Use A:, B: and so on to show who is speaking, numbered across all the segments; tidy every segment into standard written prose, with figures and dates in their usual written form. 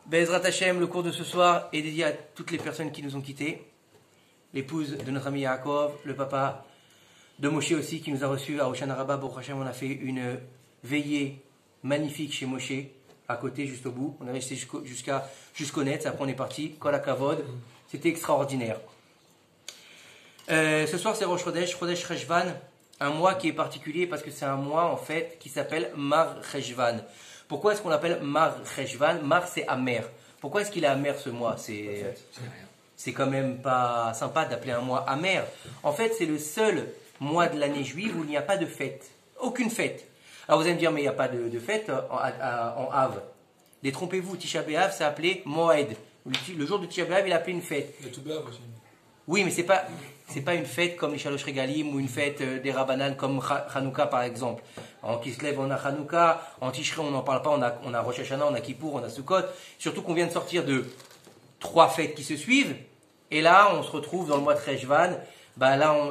A: Bezrat Hashem, le cours de ce soir est dédié à toutes les personnes qui nous ont quittés. L'épouse de notre ami Yaakov, le papa de Moshe aussi qui nous a reçus à Oshana Rabbah. Baruch Hashem, on a fait une veillée magnifique chez Moshe, à côté, juste au bout. On est resté jusqu'au net, après on est parti. Kol HaKavod, c'était extraordinaire. Ce soir c'est Rosh Chodesh, Chodesh Cheshvan, un mois qui est particulier parce que c'est un mois en fait qui s'appelle Mar Cheshvan. Pourquoi est-ce qu'on l'appelle Mar Cheshvan? Mar c'est amer. Pourquoi est-ce qu'il est amer ce mois? C'est quand même pas sympa d'appeler un mois amer. En fait c'est le seul mois de l'année juive où il n'y a pas de fête. Aucune fête. Alors vous allez me dire mais il n'y a pas de fête en Av. Détrompez-vous, Tisha B'Av c'est appelé Moed. Le jour de Tisha B'Av il a appelé une fête.
B: Il y a tout B'Av aussi.
A: Oui, mais c'est pas une fête comme les Shalosh Regalim ou une fête des Rabbanan comme Hanouka par exemple. En Kislev on a Hanouka, en Tishrei on n'en parle pas, on a Rosh Hashanah, on a Kippour, on a Sukkot. Surtout qu'on vient de sortir de 3 fêtes qui se suivent. Et là on se retrouve dans le mois de Cheshvan.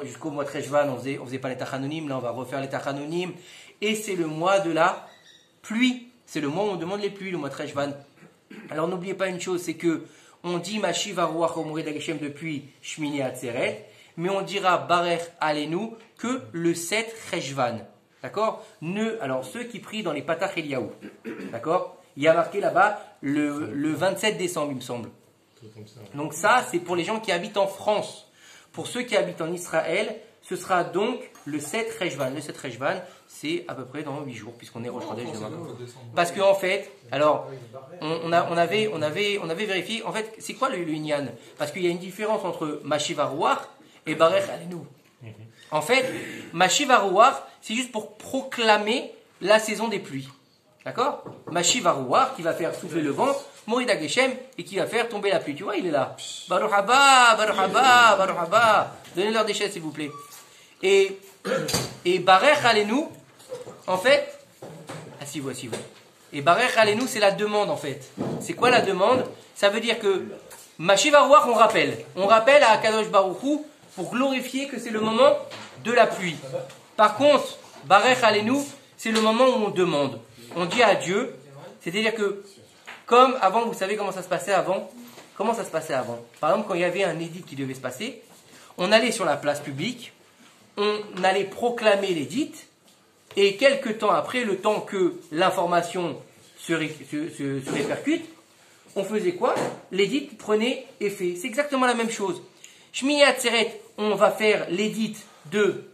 A: Jusqu'au mois de Cheshvan on faisait pas les Tachanonim, là on va refaire les Tachanonim. Et c'est le mois de la pluie. C'est le mois où on demande les pluies, le mois de Cheshvan. Alors n'oubliez pas une chose, c'est que on dit Mashiv Haruach Omorid Hageshem depuis Shmini Atzeret, mais on dira Barech Alenu que le 7 Cheshvan. D'accord? Alors ceux qui prient dans les Patach Eliyahu. D'accord? Il y a marqué là-bas le 27 décembre, il me semble. Donc ça, c'est pour les gens qui habitent en France. Pour ceux qui habitent en Israël, ce sera donc le 7 Cheshvan. Le 7 Cheshvan, c'est à peu près dans 8 jours, puisqu'on est Rosh Chodesh demain. Parce qu'en fait, alors, on avait vérifié, en fait, c'est quoi le Inyan? Parce qu'il y a une différence entre Mashiv Haruach et Barech Alenu. En fait, Mashiv Haruach, c'est juste pour proclamer la saison des pluies. D'accord? Mashiv Haruach, qui va faire souffler le vent, Morid Hageshem, et qui va faire tomber la pluie. Tu vois, il est là. Baruch haba, Baruch haba, Baruch haba. Donnez-leur des chaises, s'il vous plaît. Et Barech Alenu, en fait, asseyez-vous. Et Barech Alenu, c'est la demande en fait. C'est quoi la demande? Ça veut dire que Mashiv Haruach, on rappelle à Kadosh Baruch Hu pour glorifier que c'est le moment de la pluie. Par contre, Barech Alenu, c'est le moment où on demande. On dit à Dieu, c'est-à-dire que, comme avant, vous savez comment ça se passait avant? Comment ça se passait avant? Par exemple, quand il y avait un édit qui devait se passer, on allait sur la place publique, on allait proclamer l'édit, et quelques temps après, le temps que l'information se répercute, on faisait quoi? L'édit prenait effet. C'est exactement la même chose. Shmini Atzeret, on va faire l'édit de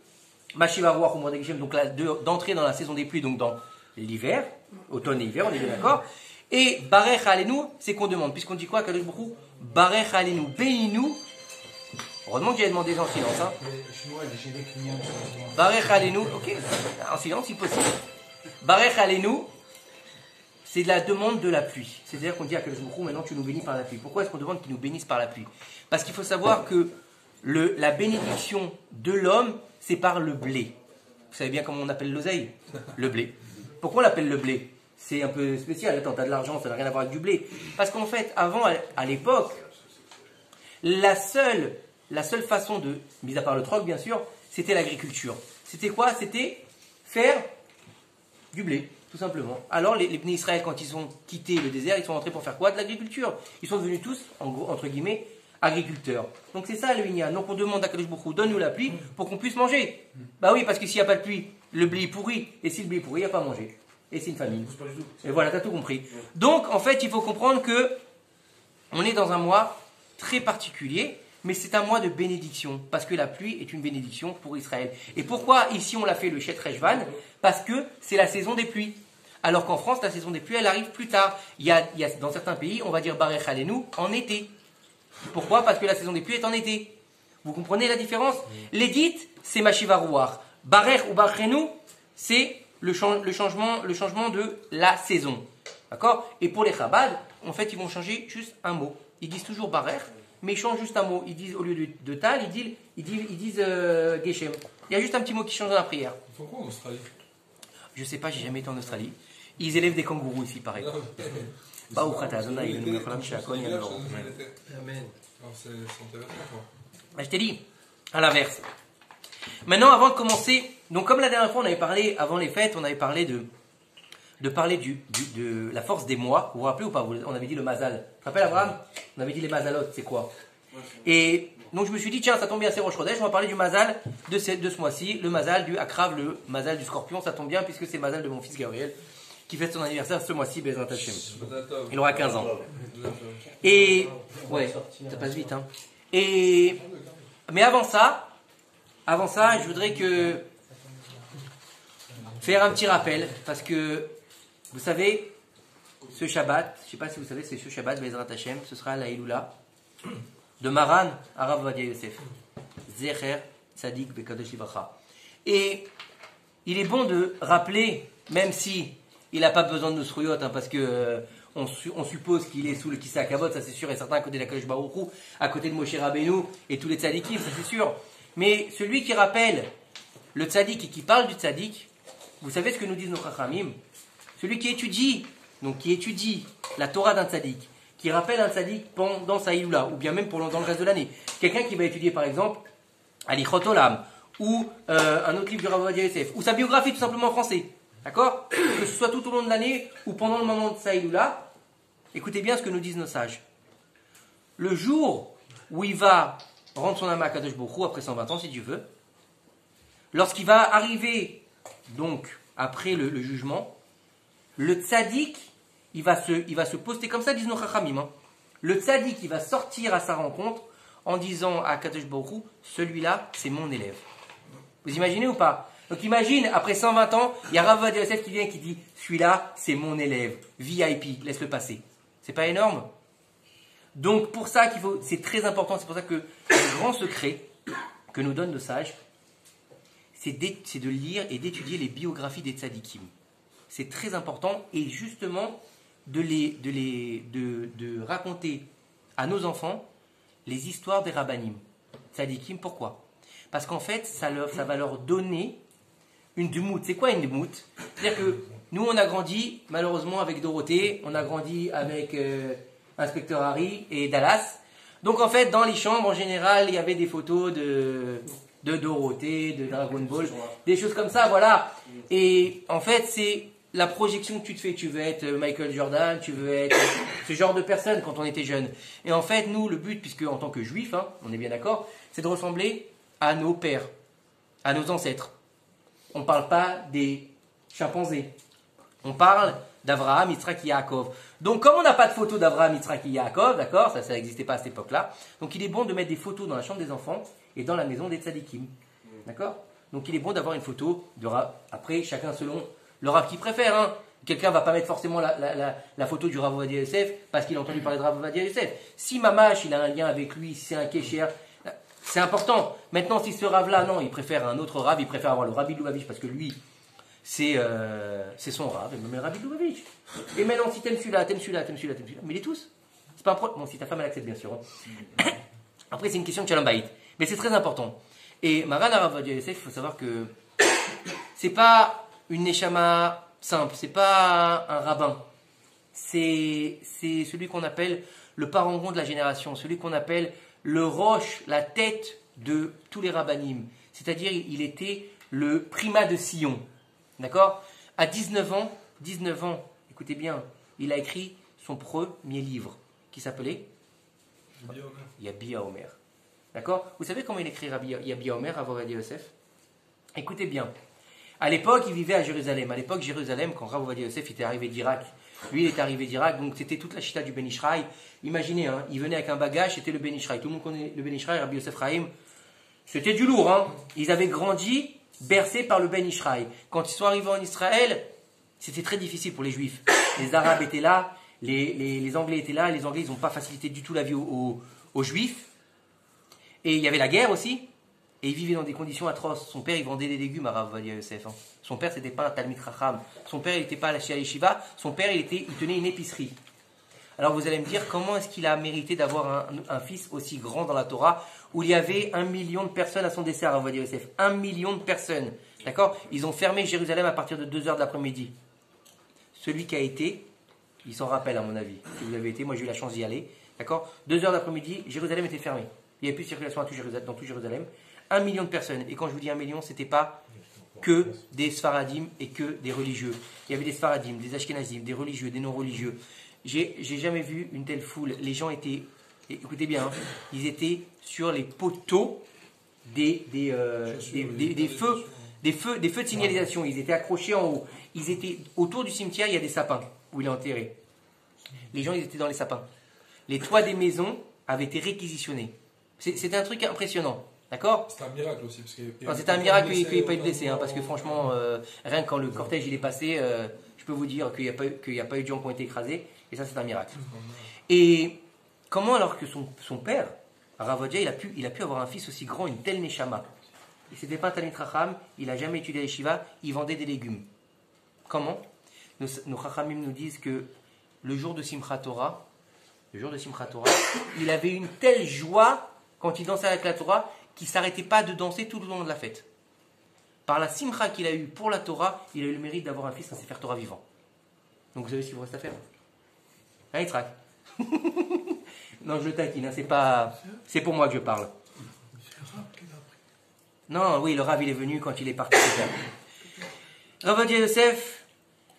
A: Mashiv Haruach Omorid Hageshem, donc d'entrer dans la saison des pluies, donc dans l'hiver, automne et hiver, on est bien d'accord. Et Barech Alenu, c'est qu'on demande, puisqu'on dit quoi, Kadosh Baruch Hu? Barech Alenu, bénis-nous. Heureusement que j'ai demandé en silence. Hein. Barech Alenu, ok, en silence si possible. Barech Alenu, c'est de la demande de la pluie. C'est-à-dire qu'on dit à Kadosh Baruch Hu, maintenant tu nous bénis par la pluie. Pourquoi est-ce qu'on demande qu'il nous bénisse par la pluie? Parce qu'il faut savoir que la bénédiction de l'homme, c'est par le blé. Vous savez bien comment on appelle l'oseille? Le blé. Pourquoi on l'appelle le blé? C'est un peu spécial. Attends, t'as de l'argent, ça n'a rien à voir avec du blé. Parce qu'en fait, avant, à l'époque, la seule façon de, mis à part le troc bien sûr, c'était l'agriculture. C'était quoi? C'était faire du blé, tout simplement. Alors les Bnei Israël, quand ils ont quitté le désert, ils sont rentrés pour faire quoi? De l'agriculture. Ils sont devenus tous, en gros, entre guillemets, agriculteurs. Donc c'est ça le Inyan. Donc on demande à Kadosh Baruch Hu, donne-nous la pluie pour qu'on puisse manger. Bah oui, parce que s'il n'y a pas de pluie, le blé est pourri. Et si le blé est pourri, il n'y a pas à manger. Et c'est une famine. Et voilà, t'as tout compris. Donc en fait, il faut comprendre que on est dans un mois très particulier, mais c'est un mois de bénédiction, parce que la pluie est une bénédiction pour Israël. Et pourquoi ici on l'a fait le Shet Cheshvan? Parce que c'est la saison des pluies. Alors qu'en France, la saison des pluies, elle arrive plus tard. Il y a dans certains pays, on va dire Barech Alenu en été. Pourquoi? Parce que la saison des pluies est en été. Vous comprenez la différence? L'édit, c'est Mashiv Haruach. Barech ou Barechenu, c'est le changement de la saison. D'accord? Et pour les Chabad, en fait, ils vont changer juste un mot. Ils disent toujours Barech, mais ils changent juste un mot. Ils disent, au lieu de Tal, ils disent Geshem. Il y a juste un petit mot qui change dans la prière.
B: Ils font quoi en Australie?
A: Je sais pas, j'ai jamais été en Australie. Ils élèvent des kangourous ici, pareil. Bah, au Khata, Zona, il nous Amen.
B: C'est intéressant, quoi.
A: Je t'ai dit, à l'inverse. Maintenant, avant de commencer, donc comme la dernière fois, on avait parlé, avant les fêtes, on avait parlé de de parler de la force des mois. Vous vous rappelez ou pas? On avait dit le mazal. Tu te rappelles, Abraham? On avait dit les mazalot, c'est quoi? Et donc je me suis dit, tiens, ça tombe bien, c'est Rosh Chodesh, on va parler du mazal de ce mois-ci, le mazal du Akrav, le mazal du Scorpion, ça tombe bien puisque c'est le mazal de mon fils Gabriel qui fête son anniversaire ce mois-ci, Bezrat Hashem. Il aura 15 ans. Et ouais, ça passe vite, hein. Mais avant ça, je voudrais faire un petit rappel parce que vous savez, ce Shabbat, je ne sais pas si vous savez, c'est ce Shabbat, Bezrat Hashem, ce sera la Iloula de Maran Harav Ovadia Yosef, Zecher Tzadik Bekadosh Livracha. Et il est bon de rappeler, même si il n'a pas besoin de nos srouillottes, parce que on suppose qu'il est sous le Kissa Kavod, ça c'est sûr et certain, à côté de la Kadosh Baruch Hu, à côté de Moshe Rabbeinu et tous les tzadikim, ça c'est sûr. Mais celui qui rappelle le tzadik et qui parle du tzadik, vous savez ce que nous disent nos chachamim? Celui qui étudie la Torah d'un tzadik, qui rappelle un tzadik pendant sa Iloula, ou bien même dans le reste de l'année. Quelqu'un qui va étudier par exemple Alichot Olam, ou un autre livre du Rav Ovadia Yosef, ou sa biographie tout simplement en français. D'accord? Que ce soit tout au long de l'année ou pendant le moment de sa Iloula, écoutez bien ce que nous disent nos sages. Le jour où il va rendre son âme à Kadosh Baruch Hu, après 120 ans si Dieu veut, lorsqu'il va arriver donc après le jugement, le tzaddik, il va se poster comme ça, disent nos chachamim. Hein. Le tzaddik, il va sortir à sa rencontre en disant à Kadosh Baruch Hu, celui-là, c'est mon élève. Vous imaginez ou pas? Donc imagine, après 120 ans, il y a Rav Ovadia Yosef qui vient et qui dit, celui-là, c'est mon élève, VIP, laisse-le passer. C'est pas énorme? Donc pour ça c'est très important, c'est pour ça que le grand secret que nous donnent nos sages, c'est de lire et d'étudier les biographies des tzadikim. C'est très important et justement de raconter à nos enfants les histoires des rabbanim. Tzadikim, pourquoi? Parce qu'en fait, ça va leur donner une demout. C'est quoi une demout? C'est-à-dire que nous, on a grandi, malheureusement, avec Dorothée, on a grandi avec Inspecteur Harry et Dallas. Donc en fait, dans les chambres, en général, il y avait des photos de Dorothée, de Dragon Ball, des choses comme ça, voilà. Et en fait, c'est la projection que tu te fais. Tu veux être Michael Jordan, tu veux être ce genre de personne quand on était jeune. Et en fait, nous, le but, puisque en tant que juifs, hein, on est bien d'accord, c'est de ressembler à nos pères, à nos ancêtres. On ne parle pas des chimpanzés. On parle d'Abraham, Yitzhak et Yaakov. Donc, comme on n'a pas de photo d'Abraham, Yitzhak et Yaakov, d'accord, ça n'existait pas à cette époque-là, donc il est bon de mettre des photos dans la chambre des enfants et dans la maison des tzadikim. D'accord? Donc, il est bon d'avoir une photo de Rav. Après, chacun selon le Rav qu'il préfère. Hein. Quelqu'un ne va pas mettre forcément la photo du Rav Ovadia Yosef parce qu'il a entendu parler de Rav Ovadia Yosef. Si Mamash, il a un lien avec lui, si c'est un Kesher, c'est important. Maintenant, si ce Rav-là, non, il préfère un autre Rav, il préfère avoir le Rabbi Lubavitch parce que lui, c'est son Rav, mais le Rabbi Lubavitch. Et maintenant, si t'aimes celui-là, mais les tous. C'est pas un problème. Bon, si ta femme elle accepte, bien sûr. Hein. Après, c'est une question de Shalom Bayit. Mais c'est très important. Et Maran Rav Ovadia Yosef, il faut savoir que c'est pas une neshama simple, c'est pas un rabbin. C'est celui qu'on appelle le parangon de la génération, celui qu'on appelle le roche, la tête de tous les rabbanim. C'est-à-dire, il était le primat de Sion. D'accord? À 19 ans, écoutez bien, il a écrit son premier livre, qui s'appelait Yabia Omer. D'accord? Vous savez comment il écrit Yabia Omer, Rav Ovadia Yosef? Écoutez bien. À l'époque, il vivait à Jérusalem. À l'époque, Jérusalem, quand Rav Ovadia Yosef était arrivé d'Irak, lui, il est arrivé d'Irak, donc c'était toute la chita du Ben Ishraï. Imaginez, hein, il venait avec un bagage, c'était le Ben Ishraï. Tout le monde connaît le Ben Ishraï, Rabbi Yosef Chaim. C'était du lourd, hein. Ils avaient grandi bercés par le Ben Ishraï. Quand ils sont arrivés en Israël, c'était très difficile pour les Juifs. Les Arabes étaient là, les Anglais étaient là. Les Anglais, ils n'ont pas facilité du tout la vie aux Juifs. Et il y avait la guerre aussi. Et il vivait dans des conditions atroces. Son père, il vendait des légumes à Rav Ovadia Yosef. Hein. Son père, c'était pas un Talmid Chacham. Son père, il n'était pas à la Shia Yeshiva. Son père, il tenait une épicerie. Alors vous allez me dire, comment est-ce qu'il a mérité d'avoir un fils aussi grand dans la Torah, où il y avait 1 million de personnes à son décès à Rav Ovadia Yosef. 1 million de personnes. D'accord? Ils ont fermé Jérusalem à partir de 2h de l'après-midi. Celui qui a été, il s'en rappelle à mon avis. Si vous avez été, moi j'ai eu la chance d'y aller. D'accord? 2h de l'après-midi, Jérusalem était fermée. Il n'y avait plus de circulation dans tout Jérusalem. 1 million de personnes. Et quand je vous dis 1 million, c'était pas que des Sfaradim et que des religieux. Il y avait des Sfaradim, des Ashkenazim, des religieux, des non-religieux. J'ai jamais vu une telle foule. Les gens étaient, écoutez bien, hein, ils étaient sur les poteaux des feux. Des feux de signalisation, ils étaient accrochés en haut. Ils étaient autour du cimetière, il y a des sapins où il est enterré. Les gens, ils étaient dans les sapins. Les toits des maisons avaient été réquisitionnés. C'était un truc impressionnant, d'accord?
B: C'était un miracle aussi.
A: C'était un miracle qu'il n'y ait pas eu de décès, hein, parce que franchement, rien que quand le cortège il est passé, je peux vous dire qu'il n'y a pas eu de gens qui ont été écrasés, et ça c'est un miracle. Et comment alors que son père, Ravodia, il a pu avoir un fils aussi grand, une telle neshama? Et c'était pas un Talmid Chacham, il n'a jamais étudié à Yeshiva, il vendait des légumes. Comment? Nos Chachamim nous disent que le jour de Simchat Torah, il avait une telle joie quand il dansait avec la Torah qu'il ne s'arrêtait pas de danser tout le long de la fête. Par la simcha qu'il a eue pour la Torah, il a eu le mérite d'avoir un fils, un Sefer Torah vivant. Donc vous savez ce qu'il vous reste à faire? Hein, Yitzhak? Non, je le taquine, hein, c'est pour moi que je parle. Non, oui, le Rav il est venu quand il est parti. Rav Ovadia Yosef,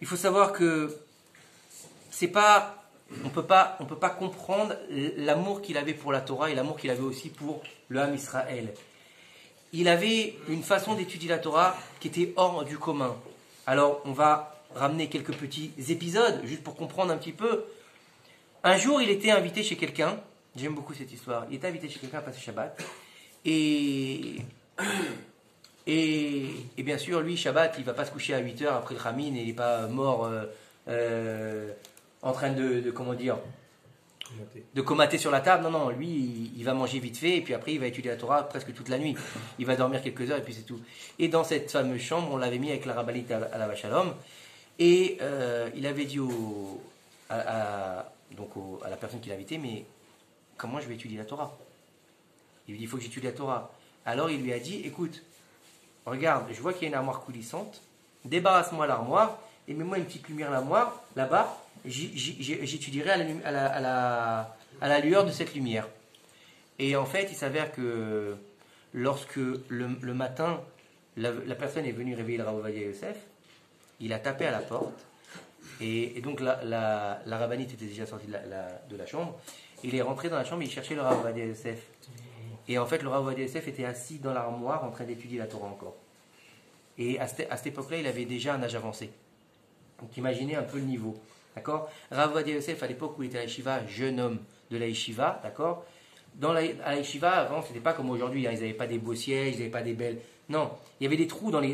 A: il faut savoir que c'est pas, on peut pas comprendre l'amour qu'il avait pour la Torah et l'amour qu'il avait aussi pour le Ham Israël. Il avait une façon d'étudier la Torah qui était hors du commun. Alors, on va ramener quelques petits épisodes juste pour comprendre un petit peu. Un jour, il était invité chez quelqu'un. J'aime beaucoup cette histoire. Il était invité chez quelqu'un à passer Shabbat et bien sûr, lui, Shabbat, il ne va pas se coucher à 8 heures après le Khamin et il n'est pas mort en train de comater sur la table. Non, lui, il va manger vite fait et puis après, il va étudier la Torah presque toute la nuit. Il va dormir quelques heures et puis c'est tout. Et dans cette fameuse chambre, on l'avait mis avec la rabbinite à la Vachalom et il avait dit à la personne qui l'invitait, mais comment je vais étudier la Torah? Il lui dit, il faut que j'étudie la Torah. Alors il lui a dit, écoute, regarde, je vois qu'il y a une armoire coulissante, débarrasse-moi l'armoire et mets-moi une petite lumière l'armoire, là-bas, j'étudierai à la lueur de cette lumière. Et en fait, il s'avère que lorsque le matin, la personne est venue réveiller le Rav Ovadia Yosef, il a tapé à la porte, et donc la rabbinite était déjà sortie de la chambre, il est rentré dans la chambre et il cherchait le Rav Ovadia Yosef. Et en fait, le Rav Ovadia Yosef était assis dans l'armoire en train d'étudier la Torah encore. Et à cette époque-là, il avait déjà un âge avancé. Donc imaginez un peu le niveau. D'accord? Rav Ovadia Yosef, à l'époque où il était à la Yeshiva, jeune homme de la Yeshiva, d'accord? À la Yeshiva, avant, c'était pas comme aujourd'hui, hein, ils n'avaient pas des beaux sièges, ils n'avaient pas des belles. Non, il y avait des trous dans les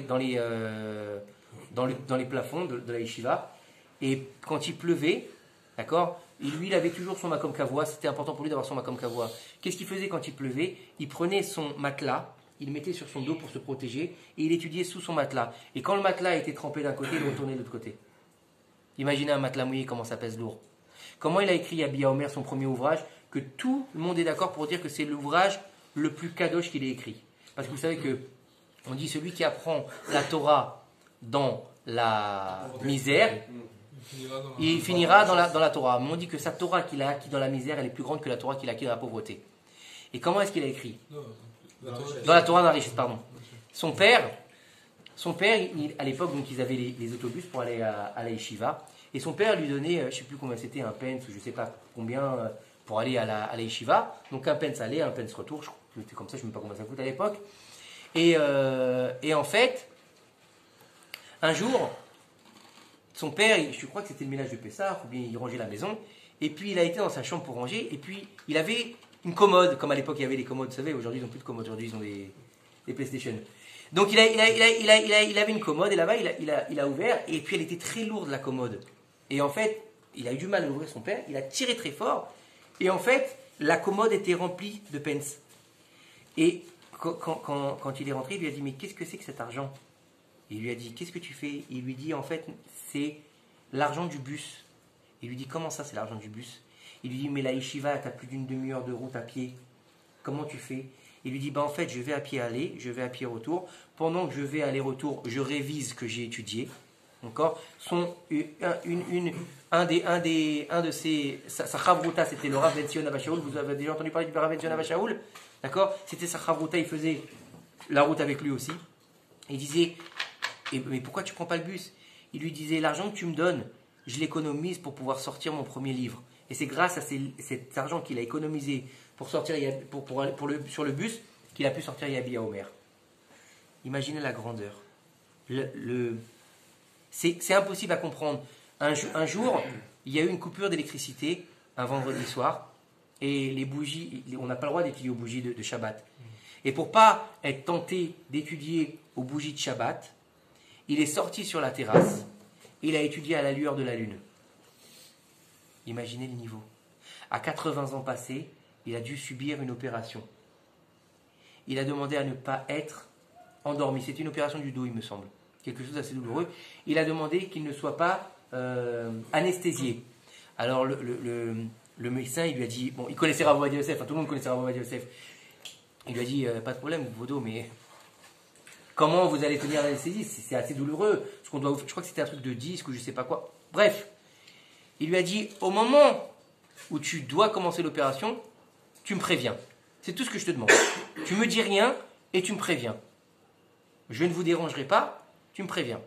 A: plafonds de la Yeshiva. Et quand il pleuvait, d'accord? Lui, il avait toujours son makom kavua, c'était important pour lui d'avoir son makom kavua. Qu'est-ce qu'il faisait quand il pleuvait? Il prenait son matelas, il le mettait sur son dos pour se protéger, et il étudiait sous son matelas. Et quand le matelas était trempé d'un côté, il le retournait de l'autre côté. Imaginez un matelas mouillé, comment ça pèse lourd. Comment il a écrit Abia Omer, son premier ouvrage, que tout le monde est d'accord pour dire que c'est l'ouvrage le plus kadosh qu'il ait écrit. Parce que vous savez que on dit celui qui apprend la Torah dans la misère, il finira dans la Torah. Mais on dit que sa Torah qu'il a acquis dans la misère, elle est plus grande que la Torah qu'il a acquis dans la pauvreté. Et comment est-ce qu'il a écrit? Dans la Torah d'Arishit, pardon. Son père, à l'époque, donc ils avaient les autobus pour aller à la Yeshiva. Et son père lui donnait, je ne sais plus combien c'était, un pence ou je ne sais pas combien pour aller à la Yeshiva. Donc un pence aller, un pence retour. C'était comme ça, je ne sais même pas combien ça coûte à l'époque. Et en fait, un jour, son père, je crois que c'était le ménage de Pessah, ou bien il rangeait la maison, et puis il a été dans sa chambre pour ranger, et puis il avait une commode, comme à l'époque il y avait les commodes, vous savez, aujourd'hui ils n'ont plus de commodes, aujourd'hui ils ont des PlayStation. Donc il avait une commode, et là-bas il a ouvert, et puis elle était très lourde la commode. Et en fait, il a eu du mal à ouvrir son père, il a tiré très fort, et en fait, la commode était remplie de pence. Et quand il est rentré, il lui a dit, mais qu'est-ce que c'est que cet argent? Il lui a dit, qu'est-ce que tu fais? Il lui dit, en fait, c'est l'argent du bus. Il lui dit, comment ça, c'est l'argent du bus? Il lui dit, mais la yeshiva, t'as plus d'une demi-heure de route à pied. Comment tu fais? Il lui dit, en fait, je vais à pied aller, je vais à pied retour. Pendant que je vais aller-retour, je révise ce que j'ai étudié. D'accord? Un de ses, sa chavruta, c'était le Rav Ben Zion Abba Shaul. Vous avez déjà entendu parler du Rav Ben Zion Abba Shaul? D'accord? C'était sa chavruta, il faisait la route avec lui aussi. Il disait, Mais pourquoi tu prends pas le bus? Il lui disait, l'argent que tu me donnes, je l'économise pour pouvoir sortir mon premier livre. Et c'est grâce à cet argent qu'il a économisé pour sortir sur le bus qu'il a pu sortir Yabi à Omer. Imaginez la grandeur. C'est impossible à comprendre. Un jour, il y a eu une coupure d'électricité, un vendredi soir, et les bougies, on n'a pas le droit d'étudier aux bougies de Shabbat. Et pour pas être tenté d'étudier aux bougies de Shabbat, il est sorti sur la terrasse, et il a étudié à la lueur de la lune. Imaginez le niveau. À 80 ans passés, il a dû subir une opération. Il a demandé à ne pas être endormi. C'est une opération du dos, il me semble. Quelque chose d'assez douloureux. Il a demandé qu'il ne soit pas anesthésié. Alors le médecin, il lui a dit, bon, il connaissait Rav Ovadia Yosef, tout le monde connaissait Rav Ovadia Yosef. Il lui a dit, pas de problème, vos dos, mais comment vous allez tenir l'anesthésie? C'est assez douloureux. Je crois que c'était un truc de disque ou je sais pas quoi. Bref, il lui a dit, au moment où tu dois commencer l'opération, tu me préviens. C'est tout ce que je te demande. Tu me dis rien et tu me préviens. Je ne vous dérangerai pas, tu me préviens.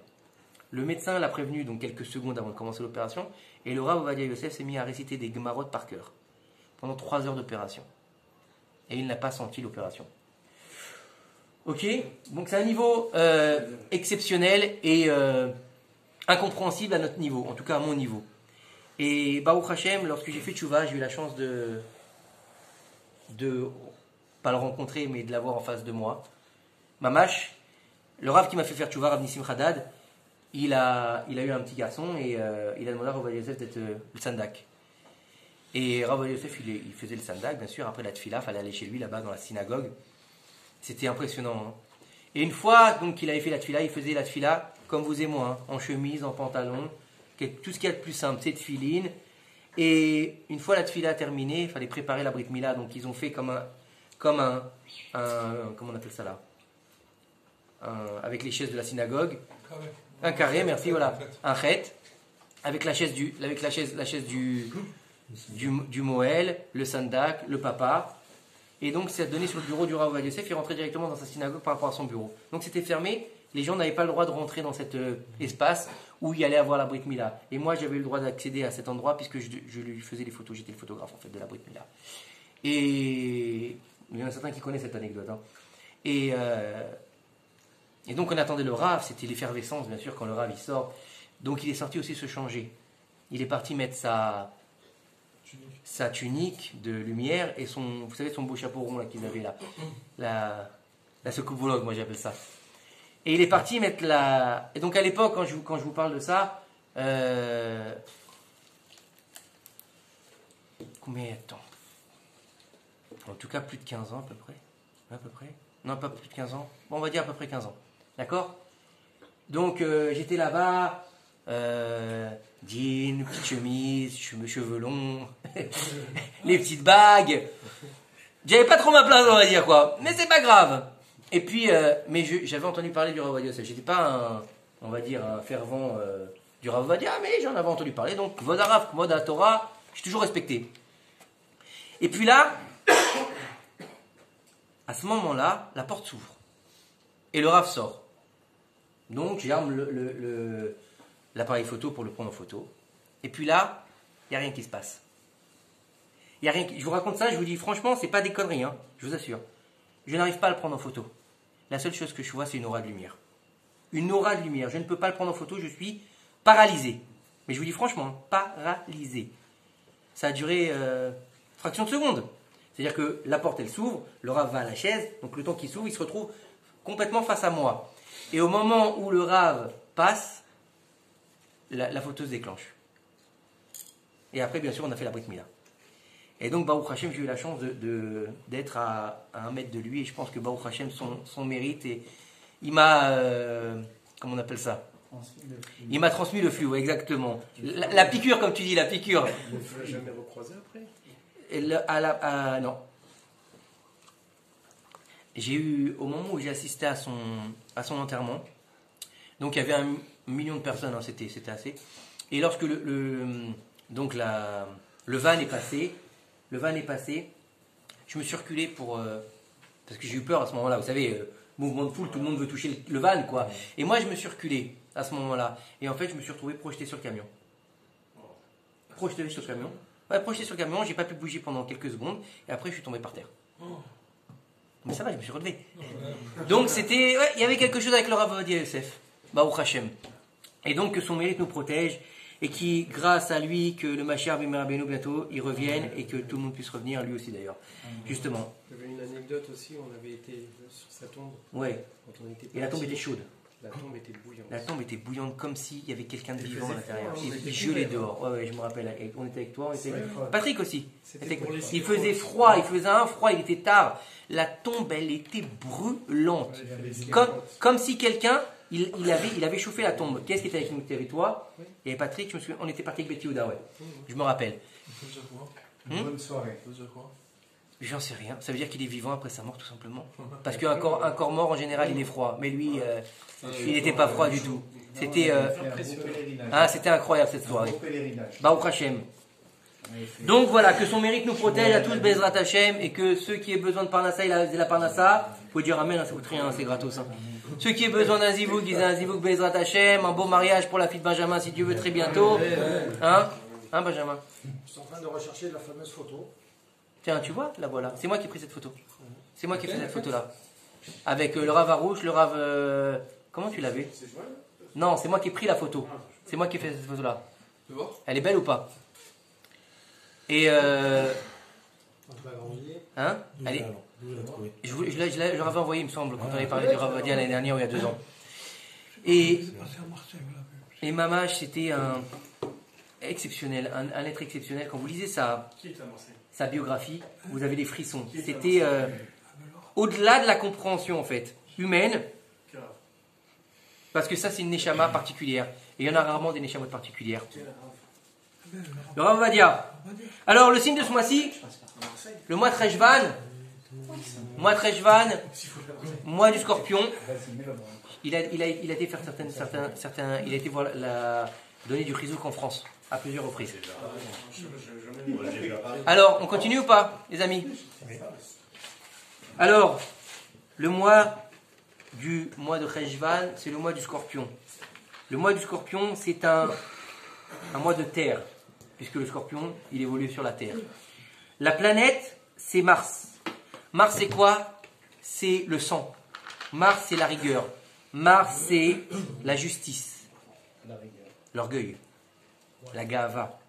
A: Le médecin l'a prévenu donc quelques secondes avant de commencer l'opération, et le Rav Ovadia Yosef s'est mis à réciter des Gemarot par cœur pendant 3 heures d'opération. Et il n'a pas senti l'opération. Ok? Donc c'est un niveau exceptionnel et incompréhensible à notre niveau, en tout cas à mon niveau. Et Baruch Hashem, lorsque j'ai fait tchouva, j'ai eu la chance de pas le rencontrer, mais de l'avoir en face de moi. Mamash, le Rav qui m'a fait faire tchouva, Rav Nissim Haddad, il a eu un petit garçon et il a demandé à Rav Ovadia Yosef d'être le sandak. Et Rav Ovadia Yosef, il faisait le sandak, bien sûr, après la tfila, il fallait aller chez lui là-bas dans la synagogue. C'était impressionnant. Hein. Et une fois donc qu'il avait fait la tfila, il faisait la tfila comme vous et moi, hein, en chemise, en pantalon, tout ce qu'il y a de plus simple, c'est tfilin. Et une fois la tfila terminée, il fallait préparer la brit mila, donc ils ont fait comme un comment on appelle ça là, avec les chaises de la synagogue, un carré, merci, voilà, un chet, avec la chaise du Moël, le sandak, le papa. Et donc, c'est donné sur le bureau du Rav Ovadia Yosef. Il rentrait directement dans sa synagogue par rapport à son bureau. Donc, c'était fermé. Les gens n'avaient pas le droit de rentrer dans cet espace où il allait avoir la Brit Mila. Et moi, j'avais le droit d'accéder à cet endroit puisque je lui faisais les photos. J'étais le photographe, en fait, de la Brit Mila. Et il y en a certains qui connaissent cette anecdote. Hein. Et donc, on attendait le Rav. C'était l'effervescence, bien sûr, quand le Rav il sort. Donc, il est sorti aussi se changer. Il est parti mettre sa tunique de lumière et vous savez, son beau chapeau rond là qu'il avait là, la secoupologue, moi j'appelle ça. Et il est parti mettre et donc à l'époque, quand je vous parle de ça, combien de temps? En tout cas, plus de 15 ans à peu près. Non, pas plus de 15 ans. Bon, on va dire à peu près 15 ans. D'accord? Donc, j'étais là-bas, jean, petite chemise, cheveux longs, les petites bagues. J'avais pas trop ma place, on va dire, quoi. Mais c'est pas grave. Et puis, mais j'avais entendu parler du Rav Ovadia Yosef. J'étais pas on va dire, un fervent du Rav Ovadia, mais j'en avais entendu parler. Donc, Kvod Harav, Kvod HaTorah, j'ai toujours respecté. Et puis là, à ce moment-là, la porte s'ouvre. Et le Rav sort. Donc, j'arme l'appareil photo pour le prendre en photo. Et puis là, il n'y a rien qui se passe. Y a rien je vous raconte ça, je vous dis franchement, c'est pas des conneries, hein, je vous assure. Je n'arrive pas à le prendre en photo. La seule chose que je vois, c'est une aura de lumière. Une aura de lumière. Je ne peux pas le prendre en photo, je suis paralysé. Mais je vous dis franchement, paralysé. Ça a duré fraction de seconde. C'est-à-dire que la porte, elle s'ouvre, le Rav va à la chaise, donc le temps qu'il s'ouvre, il se retrouve complètement face à moi. Et au moment où le Rav passe, la photo se déclenche. Et après, bien sûr, on a fait la Brit Mila. Et donc, Baruch Hashem, j'ai eu la chance d'être à 1 mètre de lui. Et je pense que Baruch Hashem, son mérite, et il m'a... comment on appelle ça? Il m'a transmis le flux, ouais, exactement. La piqûre, comme tu dis, la piqûre.
C: Ne l'a jamais recroisé après?
A: Non. J'ai eu, au moment où j'ai assisté à son enterrement, donc il y avait 1 million de personnes, hein, c'était assez. Et lorsque le van est passé, je me suis reculé parce que j'ai eu peur à ce moment-là. Vous savez, mouvement de foule, tout le monde veut toucher le van, quoi. Et moi, je me suis reculé à ce moment-là. Et en fait, je me suis retrouvé projeté sur le camion. Projeté sur le camion. Ouais, projeté sur le camion, j'ai pas pu bouger pendant quelques secondes. Et après, je suis tombé par terre. Mais ça va, je me suis relevé. Donc, c'était. Ouais, il y avait quelque chose avec le Rav Ovadia Yosef. Baruch Hashem. Et donc, que son mérite nous protège. Et qui, grâce à lui, que le Mashiach ben Rabbeinu bientôt, il revienne. Et que tout le monde puisse revenir, lui aussi d'ailleurs. Justement.
C: Il y avait une anecdote aussi, on avait été sur sa tombe.
A: Ouais.
C: Quand on était
A: Et la tombe
C: partis.
A: était chaude.
C: La tombe était bouillante.
A: La tombe était bouillante comme s'il y avait quelqu'un de
C: Il
A: vivant à
C: faisait
A: l'intérieur.
C: froid, on
A: Il
C: était
A: gelait
C: couvert.
A: dehors. Ouais, je me rappelle. On était avec toi. On était...
C: vrai.
A: Patrick aussi.
C: C'était pour les
A: Il faisait froid. Il faisait un froid. Il était tard. La tombe, elle était brûlante. Comme si quelqu'un, il avait chauffé la tombe. Qu'est-ce qui était avec nous, territoire? Et Patrick, je me souviens, on était parti avec Betty Ouda, ouais. Je me rappelle.
B: Ça veut dire quoi
D: Bonne soirée.
B: Ça veut dire quoi
A: J'en sais rien. Ça veut dire qu'il est vivant après sa mort, tout simplement. Parce qu'un corps mort, en général, il est froid. Mais lui, il n'était pas froid du tout. C'était c'était incroyable cette soirée. Baruch Hashem. Donc voilà, que son mérite nous protège à tous, Bezrat Hashem, et que ceux qui aient besoin de Parnassa, il a la Parnassa. Il faut dire Amen, ça coûte rien, c'est gratos. Ceux qui aient besoin d'un zivouk, disent un zivouk Bezrat Hashem, un beau mariage pour la fille de Benjamin, si Dieu veut, très bientôt. Hein, Benjamin?
E: Je suis en train de rechercher la fameuse photo.
A: Tiens, tu vois, là voilà, c'est moi qui ai pris cette photo. C'est moi qui ai fait cette photo-là. Avec le Rav Arouche, le Rav... Comment tu l'avais? Non, c'est moi qui ai pris la photo. C'est moi qui ai fait cette photo-là.
B: Tu vois
A: Elle est belle ou pas? Et hein? Elle est... je leur avais envoyé, il me semble, quand on avait parlé du Rav Vadia l'année dernière ou il y a 2 ans. Et Mamash, c'était un exceptionnel, un être exceptionnel. Quand vous lisez sa biographie, vous avez des frissons. C'était au-delà de la compréhension, en fait, humaine. Parce que ça, c'est une neshama particulière. Et il y en a rarement des neshamot particulières. Le Rav Vadia. Alors, le signe de ce mois-ci, le mois Treshvan, mois du scorpion, il a été faire il a été voir donner du chizouk en France, à plusieurs reprises. Alors, on continue ou pas, les amis? Alors, le mois de Treshvan, c'est le mois du scorpion. Le mois du scorpion, c'est un mois de terre, puisque le scorpion, il évolue sur la terre. La planète, c'est Mars. Mars, c'est quoi? C'est le sang. Mars, c'est la rigueur. Mars, c'est la justice. L'orgueil. La gava.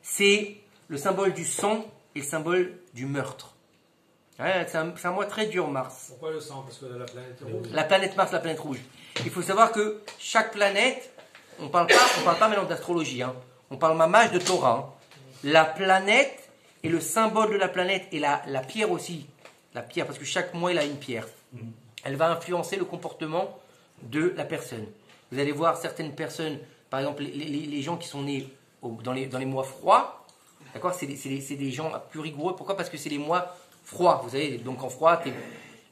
A: C'est le symbole du sang et le symbole du meurtre. Ouais, c'est un mois très dur, Mars.
E: Pourquoi le sang? Parce que la planète rouge.
A: La planète Mars, la planète rouge. Il faut savoir que chaque planète, on parle pas maintenant d'astrologie, hein. On parle mamash de Torah. Hein. La planète et le symbole de la planète et la pierre aussi. La pierre, parce que chaque mois, il a une pierre. Elle va influencer le comportement de la personne. Vous allez voir certaines personnes, par exemple, les gens qui sont nés dans les mois froids, d'accord, c'est des gens plus rigoureux. Pourquoi? Parce que c'est les mois froids. Vous savez, donc en froid,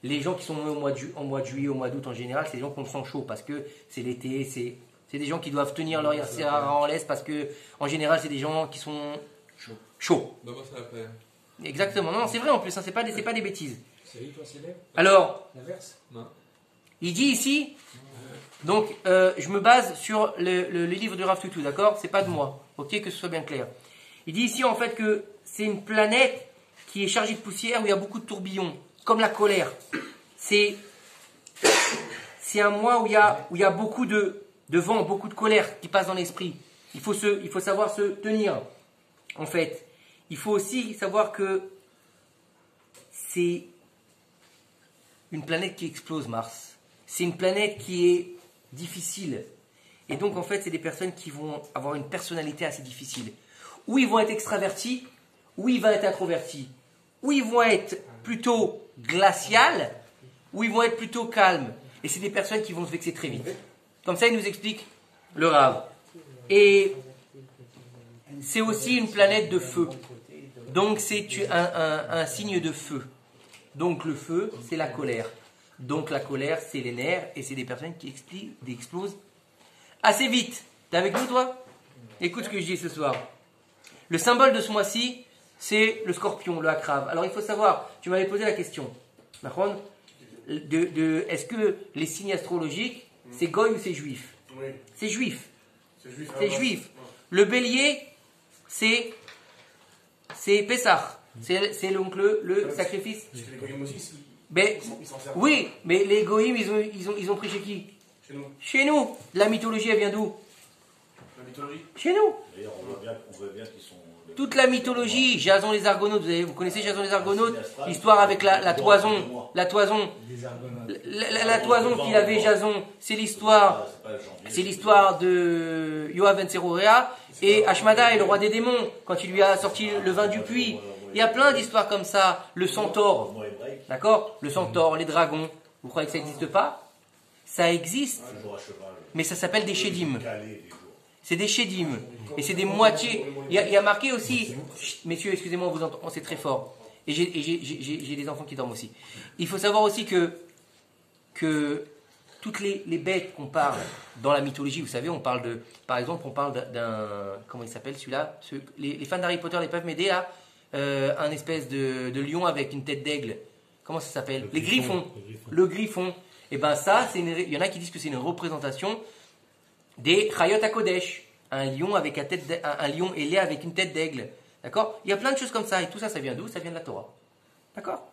A: les gens qui sont nés en mois de juillet, au mois d'août en général, c'est des gens qui ont le sang chaud parce que c'est l'été, c'est des gens qui doivent tenir leur yassera en laisse parce que, en général, c'est des gens qui sont chauds.
B: D'abord, ça l'appelle.
A: Exactement. Non, c'est vrai en plus, hein, c'est pas des bêtises.
E: C'est lui, toi, c'est lui?
A: Alors,
E: L'inverse?
B: Non.
A: il dit ici, donc je me base sur le livre du Rav Tutu, d'accord? C'est pas de moi, ok? Que ce soit bien clair. Il dit ici en fait que c'est une planète qui est chargée de poussière où il y a beaucoup de tourbillons, comme la colère. C'est un mois où il y a beaucoup de vent, beaucoup de colère qui passe dans l'esprit. Il faut savoir se tenir, en fait. Il faut aussi savoir que c'est une planète qui explose, Mars. C'est une planète qui est difficile. Et donc, en fait, c'est des personnes qui vont avoir une personnalité assez difficile. Ou ils vont être extravertis, ou ils vont être introvertis. Ou ils vont être plutôt glaciales, ou ils vont être plutôt calmes. Et c'est des personnes qui vont se vexer très vite. Comme ça, il nous explique le Rav. Et c'est aussi une planète de feu. Donc, c'est un signe de feu. Donc, le feu, c'est la colère. Donc, la colère, c'est les nerfs. Et c'est des personnes qui explosent assez vite. T'es avec nous, toi? Écoute ce que je dis ce soir. Le symbole de ce mois-ci, c'est le scorpion, le akrab. Alors, il faut savoir, tu m'avais posé la question. D'accord? est-ce que les signes astrologiques, c'est goy ou c'est juif?
D: Oui,
A: C'est juif.
D: c'est juif.
A: C'est juif. Le bélier, c'est Pessah. C'est donc le sacrifice.
D: Parce que les goyim aussi,
A: Mais,
D: ils s'en servent.
A: oui, mais les goïms, ils ont pris chez qui?
D: Chez nous,
A: Chez nous. La mythologie, elle vient d'où?
D: la mythologie.
A: Chez nous.
F: D'ailleurs, on voit bien qu'ils sont.
A: Toute la mythologie, Jason les Argonautes, vous connaissez Jason les Argonautes? L'histoire avec la toison. La toison. La toison qu'il avait Jason, c'est l'histoire. C'est l'histoire de Yoav Ben Tserourea et Ashmada et le roi des démons, quand il lui a sorti le vin du puits. Il y a plein d'histoires comme ça. Le centaure, d'accord? Le centaure, les dragons. Vous croyez que ça n'existe pas? Ça existe, mais ça s'appelle des chédim. C'est des chédim. Et c'est des moitiés. Il y a marqué aussi, messieurs, excusez-moi, on vous entend, c'est très fort. Et j'ai des enfants qui dorment aussi. Il faut savoir aussi que toutes les bêtes qu'on parle dans la mythologie, vous savez, on parle de, par exemple, on parle d'un, comment il s'appelle celui-là? Les fans d'Harry Potter, les peuvent m'aider à un espèce de lion avec une tête d'aigle. Comment ça s'appelle? Les griffons. Le griffon. Et ben ça, il y en a qui disent que c'est une représentation des Chayot HaKodesh. Un lion avec un lion ailé avec une tête d'aigle. D'accord? Il y a plein de choses comme ça. Et tout ça, ça vient d'où? Ça vient de la Torah. D'accord?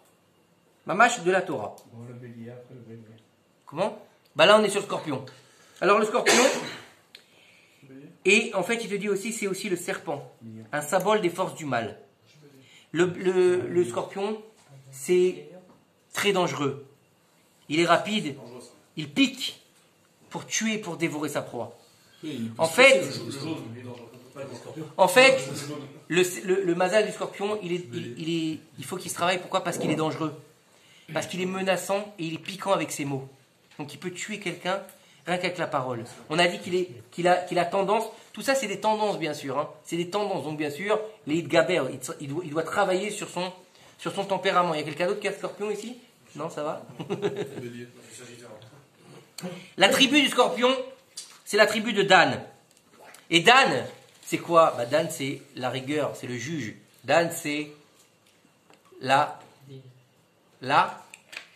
A: Mamash de la Torah.
E: Bon, le bélier, après le bélier.
A: Comment? Bah là, on est sur le scorpion. Alors, le scorpion, et en fait, il te dit aussi, c'est aussi le serpent. Un symbole des forces du mal. Le scorpion, c'est très dangereux. Il est rapide, il pique pour tuer, pour dévorer sa proie. En fait, le mazal du scorpion, il faut qu'il se travaille. Pourquoi? Parce qu'il est dangereux. Parce qu'il est menaçant et il est piquant avec ses mots. Donc il peut tuer quelqu'un rien qu'avec la parole. On a dit qu'il a tendance. Tout ça, c'est des tendances, bien sûr. Hein. C'est des tendances. Donc bien sûr, les Gaber, il doit travailler sur son tempérament. Il y a quelqu'un d'autre qui a le scorpion ici? Non, ça va?
B: Bélier.
A: La tribu du scorpion, c'est la tribu de Dan. Et Dan, c'est quoi? Bah, Dan, c'est la rigueur, c'est le juge. Dan, c'est la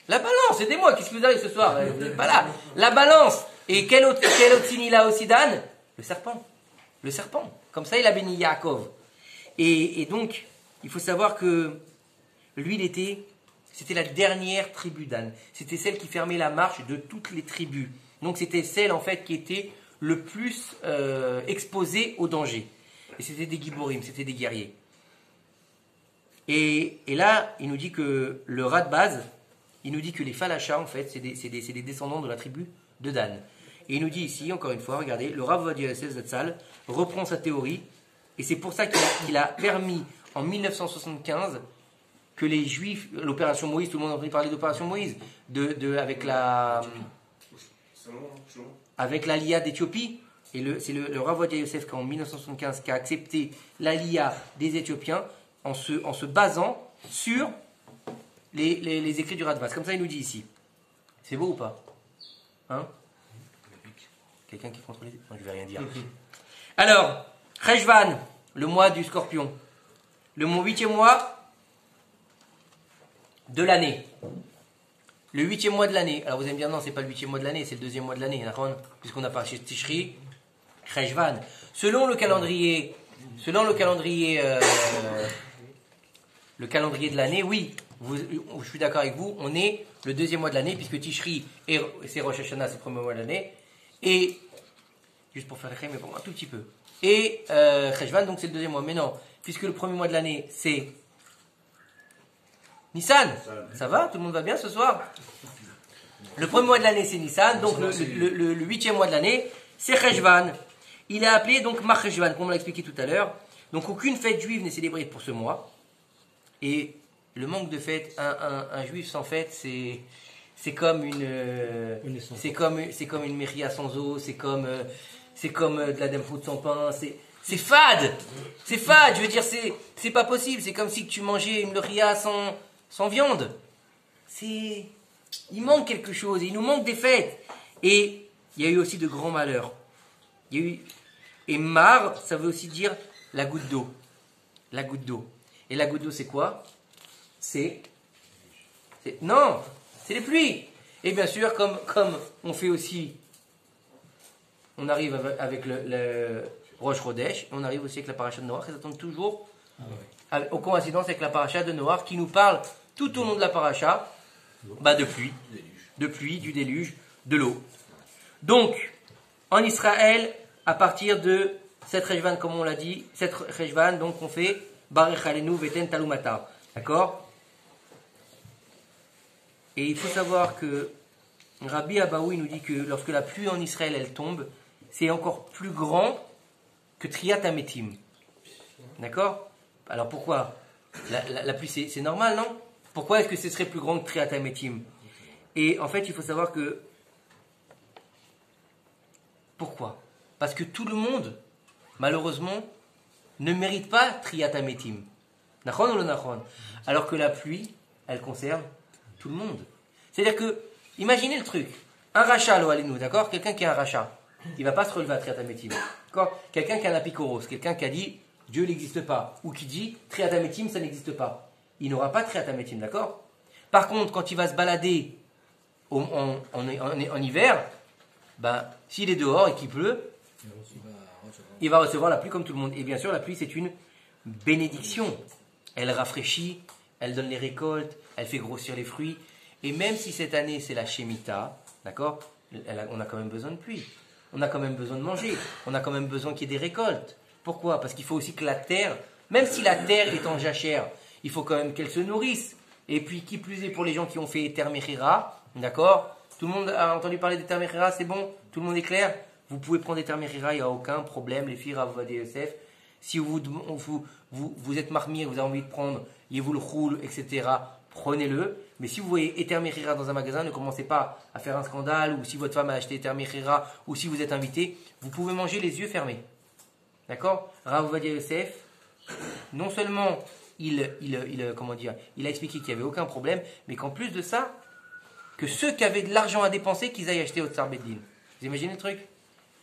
A: balance. Aidez-moi, qu'est-ce que vous avez ce soir? Vous n'êtes pas là. La balance. Et quel autre signe il a aussi, Dan? Le serpent. Le serpent. Comme ça, il a béni Yaakov. Et donc, il faut savoir que lui, c'était la dernière tribu Dan. C'était celle qui fermait la marche de toutes les tribus. Donc, c'était celle, en fait, qui était le plus exposée au danger. Et c'était des Giborim, c'était des guerriers. Et là, il nous dit que le rat de base, il nous dit que les Falachas, en fait, c'est des descendants de la tribu de Dan. Et il nous dit ici, encore une fois, regardez, le Rav Ovadia Yosef Zatzal reprend sa théorie, et c'est pour ça qu'il a permis, en 1975, que les Juifs, l'opération Moïse, tout le monde a entendu parler d'opération Moïse, avec l'Aliyah d'Éthiopie, et c'est le Rav Ovadia Yosef qui, en 1975, qui a accepté l'Aliyah des Éthiopiens en se basant sur les écrits du Radbaz. Comme ça, il nous dit ici. C'est beau ou pas? Hein? Quelqu'un qui contrôle les... Non, je vais rien dire. Alors, Cheshvan, le mois du scorpion. Le 8e mois de l'année. Le 8e mois de l'année. Alors vous allez me dire, non, c'est pas le 8e mois de l'année, c'est le 2e mois de l'année. Puisqu'on a parlé de Tishri, Cheshvan. Selon le calendrier de l'année, oui, je suis d'accord avec vous, on est le 2e mois de l'année, puisque Tishri, c'est Rosh Hashanah, c'est le 1er mois de l'année, et, juste pour faire le mais pour un tout petit peu, et Cheshvan, donc c'est le 2e mois, mais non, puisque le 1er mois de l'année, c'est Nissan. Ça va? Tout le monde va bien ce soir? Le 1er mois de l'année, c'est Nissan, donc le 8e mois de l'année, c'est Cheshvan. Il est appelé donc Mar Cheshvan, comme on l'a expliqué tout à l'heure. Donc aucune fête juive n'est célébrée pour ce mois. Et le manque de fête, un juif sans fête, c'est comme c'est comme une méria sans eau, c'est comme de la demfout sans pain, c'est fade, je veux dire, c'est pas possible, c'est comme si tu mangeais une méria sans viande. Il manque quelque chose, il nous manque des fêtes. Et il y a eu aussi de grands malheurs. Et mar, ça veut aussi dire la goutte d'eau. La goutte d'eau. Et la goutte d'eau, c'est quoi? C'est C'est les pluies. Et bien sûr, comme on fait aussi, on arrive avec le Rosh Chodesh, on arrive aussi avec la paracha de Noach, et ça tombe toujours aux coïncidences avec la paracha de Noach qui nous parle tout au long de la paracha de pluie, du déluge, de l'eau. Donc, en Israël, à partir de cette Rejvan, comme on l'a dit, cette Rejvan, donc on fait Barech Alenu Veten Talumata. D'accord? Et il faut savoir que Rabbi Abaoui nous dit que lorsque la pluie en Israël elle tombe, c'est encore plus grand que Triat Ametim. D'accord? Alors pourquoi? La pluie c'est normal, non? Pourquoi est-ce que ce serait plus grand que Triat Ametim? Et en fait, il faut savoir que. Pourquoi? Parce que tout le monde, malheureusement, ne mérite pas Triat Ametim. Nachon ou le Nachon? Alors que la pluie, elle concerne tout le monde. C'est-à-dire que, imaginez le truc. Un rachat, nous, d'accord? Quelqu'un qui a un rachat, il ne va pas se relever à Triat Ametim. D'accord? Quelqu'un qui a un apikoros, quelqu'un qui a dit Dieu n'existe pas, ou qui dit Triat Ametim, ça n'existe pas. Il n'aura pas de Triat Ametim, d'accord? Par contre, quand il va se balader en hiver, s'il est dehors et qu'il pleut, il va recevoir la pluie comme tout le monde. Et bien sûr, la pluie, c'est une bénédiction. Elle rafraîchit, elle donne les récoltes, elle fait grossir les fruits. Et même si cette année, c'est la Shemitah, d'accord, on a quand même besoin de pluie. On a quand même besoin de manger. On a quand même besoin qu'il y ait des récoltes. Pourquoi? Parce qu'il faut aussi que la terre, même si la terre est en jachère, il faut quand même qu'elle se nourrisse. Et puis, qui plus est pour les gens qui ont fait Eter Mechira, d'accord? Tout le monde a entendu parler d'Eter Mechira, c'est bon? Tout le monde est clair? Vous pouvez prendre Eter Mechira, il n'y a aucun problème, les filles Rav Ovadia Yosef. Si vous êtes marmire, vous avez envie de prendre Yevul Choul, etc., prenez-le. Mais si vous voyez Eter Mechira dans un magasin, ne commencez pas à faire un scandale, ou si votre femme a acheté Eter Mechira, ou si vous êtes invité, vous pouvez manger les yeux fermés. D'accord? Rav Ovadia Yosef, non seulement il a expliqué qu'il n'y avait aucun problème, mais qu'en plus de ça, que ceux qui avaient de l'argent à dépenser, qu'ils aillent acheter au Tsar Beddin. Vous imaginez le truc?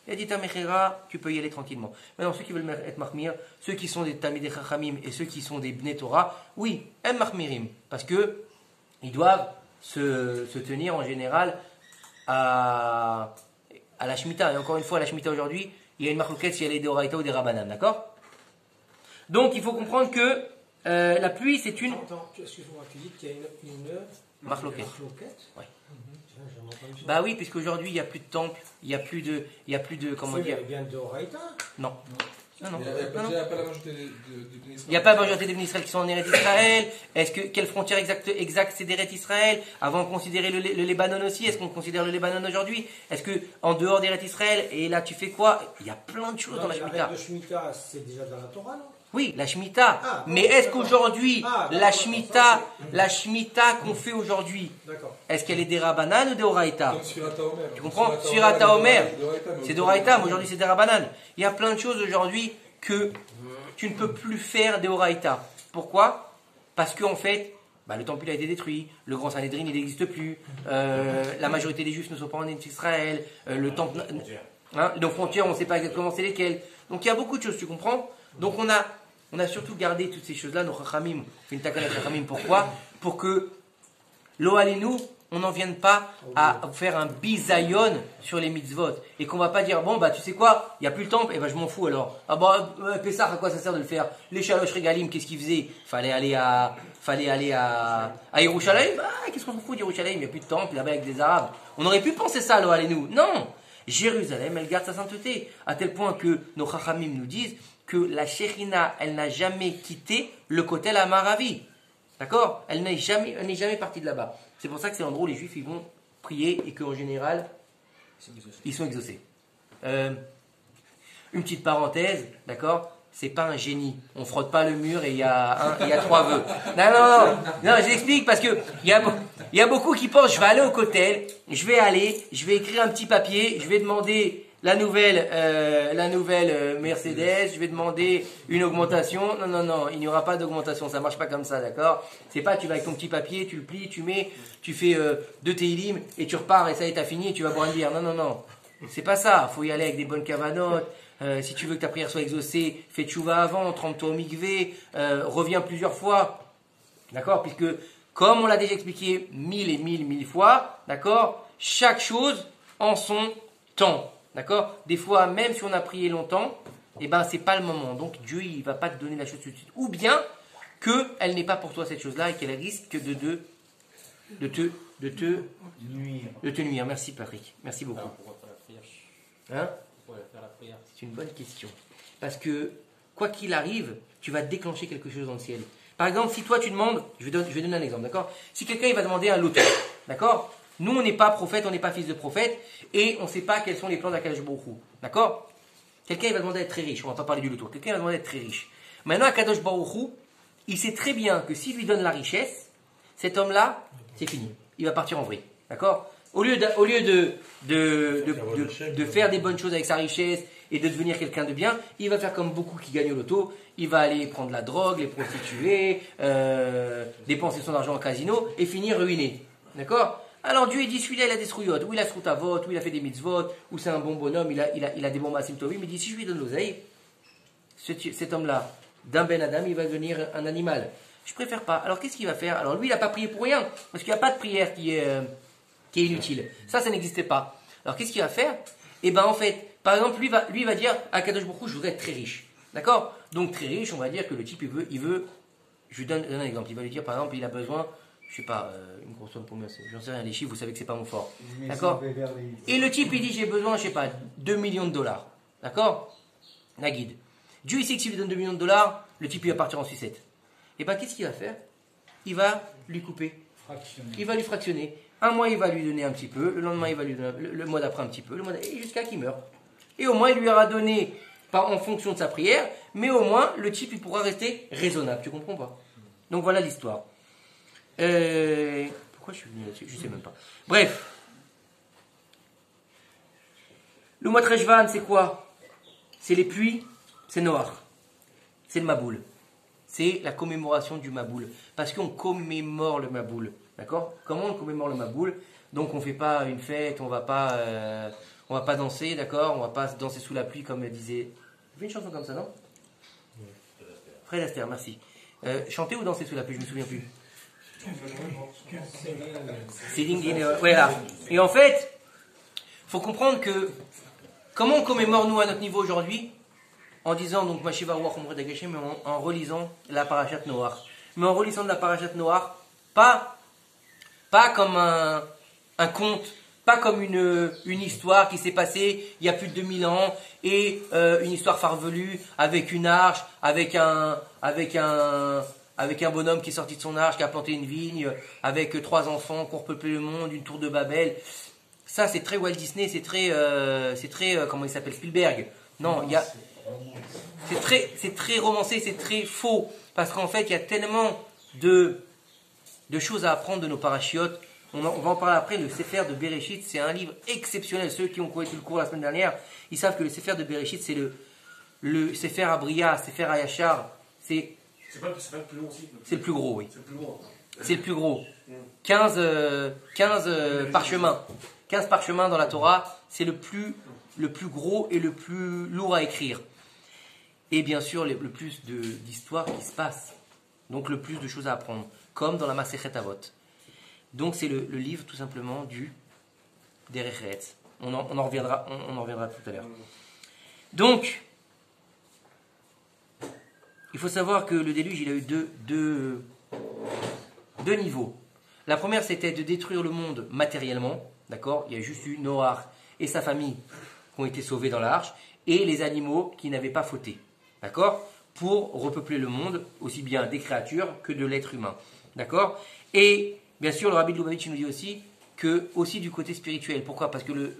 A: Il a dit ta mechira, tu peux y aller tranquillement. Maintenant, ceux qui veulent être mahmir, ceux qui sont des Talmidei Chachamim et ceux qui sont des Bnei Torah, oui, aiment mahmirim, parce que ils doivent se tenir en général à la Shemitah. Et encore une fois, à la Shemitah aujourd'hui, il y a une marloquette si elle est des Oraita ou des Rabbanan, d'accord? Donc, il faut comprendre que la pluie, c'est une.
E: Attends, excuse-moi, tu dis qu'il y a une
A: marloquette.
E: Oui.
A: Bah oui, puisqu'aujourd'hui il n'y a plus de temple, il n'y a plus de comment dire.
E: Il vient de Oraïta.
A: Non.
B: Il n'y a pas la majorité des
A: Il n'y a pas la majorité des Bnei Israël qui sont en Eretz Israël. Quelle frontière exacte c'est d'Eretz Israël? Avant on considérait le Libanon aussi. Est-ce qu'on considère le Libanon aujourd'hui? Est-ce que en dehors d'Eretz Israël, et là tu fais quoi? Il y a plein de choses dans la Shemitah.
E: La Shemitah, c'est déjà dans la Torah, non?
A: Oui, la Shemitah.
E: Ah,
A: mais est-ce qu'aujourd'hui, la Shemitah qu'on fait aujourd'hui,
E: d'accord,
A: est-ce qu'elle est des Rabbanan ou des Oraïta?
B: Comme Surata Omer.
A: Tu comprends? Surata Omer, c'est d'Oraïta, mais aujourd'hui c'est des Rabbanan. Il y a plein de choses aujourd'hui que tu ne peux plus faire des Oraïta. Pourquoi? Parce qu'en fait, le temple a été détruit, le grand Sanhédrin il n'existe plus, la majorité des Juifs ne sont pas en Israël, le temple, nos frontières on ne sait pas exactement c'est lesquelles. Donc il y a beaucoup de choses, tu comprends? Donc on a surtout gardé toutes ces choses-là, nos Chachamim, fait une takana Chachamim, pourquoi? Pour que l'eau nous, on n'en vienne pas à faire un bisayon sur les mitzvot. Et qu'on va pas dire, tu sais quoi, il n'y a plus le temple, et je m'en fous alors. Pessah, à quoi ça sert de le faire? Les Shalosh Regalim, qu'est-ce qu'ils faisaient? Fallait aller à Yerushalayim. Qu'est-ce qu'on s'en fout d'Yerushalayim? Il n'y a plus de temple là-bas avec des Arabes. On aurait pu penser ça, l'eau nous. Non! Jérusalem, elle garde sa sainteté. À tel point que nos Chachamim nous disent que la Shekhinah, elle n'a jamais quitté le Kotel Amaravi. D'accord? Elle n'est jamais partie de là-bas. C'est pour ça que c'est l'endroit où les Juifs ils vont prier et qu'en général, ils sont exaucés. Une petite parenthèse, d'accord? C'est pas un génie. On frotte pas le mur et il y a 3 vœux. Non, je l'explique parce que il y a beaucoup qui pensent, je vais aller au Kotel, je vais écrire un petit papier, je vais demander la nouvelle Mercedes, je vais demander une augmentation. Non, il n'y aura pas d'augmentation, ça marche pas comme ça, d'accord? C'est pas tu vas avec ton petit papier, tu le plies, tu fais 2 télim et tu repars et ça y est, t'as fini et tu vas boire une bière. Non. C'est pas ça, faut y aller avec des bonnes cavanotes. Si tu veux que ta prière soit exaucée, fais tchouva avant, trempe-toi au mikvé, reviens plusieurs fois. D'accord? Puisque Comme on l'a déjà expliqué mille fois, d'accord? Chaque chose en son temps, d'accord? Des fois, même si on a prié longtemps, eh ben, c'est pas le moment. Donc, Dieu, il va pas te donner la chose tout de suite. Ou bien, qu'elle n'est pas pour toi cette chose-là et qu'elle risque de te nuire. Merci, Patrick. Merci beaucoup.
C: Alors, pourquoi pas la prière?
A: Hein?
C: Pourquoi faire la prière?
A: C'est une bonne question. Parce que, quoi qu'il arrive, tu vas déclencher quelque chose dans le ciel. Par exemple, si toi tu demandes, je vais donner un exemple, d'accord? Si quelqu'un il va demander un loto, d'accord? Nous, on n'est pas prophète, on n'est pas fils de prophète, et on ne sait pas quels sont les plans d'Akadosh Baruch Hu, d'accord? Quelqu'un il va demander d'être très riche, on ne va pas parler du loto, quelqu'un va demander d'être très riche. Maintenant, Akadosh Baruch Hu, il sait très bien que s'il lui donne la richesse, cet homme-là, c'est fini. Il va partir en vrille, d'accord? Au lieu de faire des bonnes choses avec sa richesse et de devenir quelqu'un de bien, il va faire comme beaucoup qui gagnent au loto. Il va aller prendre la drogue, les prostituées, dépenser son argent au casino et finir ruiné. D'accord? Alors Dieu il dit celui-là il a des srouillottes, ou il a sroutavot, ou il a fait des mitzvot, ou c'est un bon bonhomme, il a des bons massim tovim. Il dit si je lui donne l'oseille, cet homme-là, d'un ben adam, il va devenir un animal. Je préfère pas. Alors qu'est-ce qu'il va faire? Alors lui il n'a pas prié pour rien, parce qu'il n'y a pas de prière qui est inutile. Ça n'existait pas. Alors qu'est-ce qu'il va faire? Eh bien en fait, par exemple, lui va dire à Kadosh Baruch Hu, je voudrais être très riche. D'accord? Donc très riche, on va dire que le type il veut je lui donne un exemple. Il va lui dire par exemple, il a besoin, je sais pas, une grosse somme pour moi, j'en sais rien, les chiffres, vous savez que c'est pas mon fort. D'accord? Et le type il dit j'ai besoin, je sais pas, 2 millions de dollars. D'accord? La guide. Dieu il sait que s'il lui donne 2 millions de dollars, le type il va partir en sucette. Et bien qu'est-ce qu'il va faire? Il va lui couper. Il va lui fractionner. Un mois, il va lui donner un petit peu. Le lendemain, il va lui donner le mois d'après un petit peu. Et jusqu'à qu'il meure. Et au moins, il lui aura donné, pas en fonction de sa prière, mais au moins, le type, il pourra rester raisonnable. Tu comprends pas? Donc voilà l'histoire. Pourquoi je suis venu là-dessus? Je sais même pas. Bref. Le mois Treshvan, c'est quoi? C'est les pluies, c'est Noach. C'est le Maboul. C'est la commémoration du Maboul. Parce qu'on commémore le Maboul. D'accord? Comment on commémore le Maboul? Donc on ne fait pas une fête, on va pas danser, d'accord? On va pas danser sous la pluie comme disait... Vous avez une chanson comme ça, non? Fred Astaire, merci. Chanter ou danser sous la pluie, je me souviens plus. Voilà. Et en fait, il faut comprendre que comment on commémore nous à notre niveau aujourd'hui? En disant donc Mashiva Ruach Omre Dagaché, mais en relisant la Parashat Noach. Mais en relisant de la Parashat Noach, pas comme un conte, pas comme une histoire qui s'est passée il y a plus de 2000 ans, et une histoire farfelue avec une arche, avec un bonhomme qui est sorti de son arche, qui a planté une vigne, avec 3 enfants qui ont repeuplé le monde, une tour de Babel. Ça c'est très Walt Disney, c'est très comment il s'appelle, Spielberg. Non, il y a... C'est très romancé, c'est très faux. Parce qu'en fait, il y a tellement de choses à apprendre de nos parachiotes. On va en parler après. Le Sefer de Bereshit, c'est un livre exceptionnel. Ceux qui ont été le cours la semaine dernière, ils savent que le Sefer de Bereshit, c'est le Sefer Abriya, Sefer Ayachar. C'est
D: pas le plus long aussi.
A: C'est le plus gros, oui.
D: C'est le plus gros.
A: C'est le plus gros. 15 parchemins. 15 parchemins dans la Torah, c'est le plus gros et le plus lourd à écrire. Et bien sûr, le plus d'histoires qui se passent. Donc le plus de choses à apprendre. Comme dans la Masechet Avot. Donc c'est le livre tout simplement du Derech Eretz. On en reviendra tout à l'heure. Donc, il faut savoir que le déluge, il a eu deux niveaux. La première, c'était de détruire le monde matériellement. D'accord? Il y a juste eu Noach et sa famille qui ont été sauvés dans l'arche. Et les animaux qui n'avaient pas fauté. D'accord? Pour repeupler le monde, aussi bien des créatures que de l'être humain. D'accord? Et bien sûr, le Rabbi de Lubavitch nous dit aussi que, aussi du côté spirituel. Pourquoi?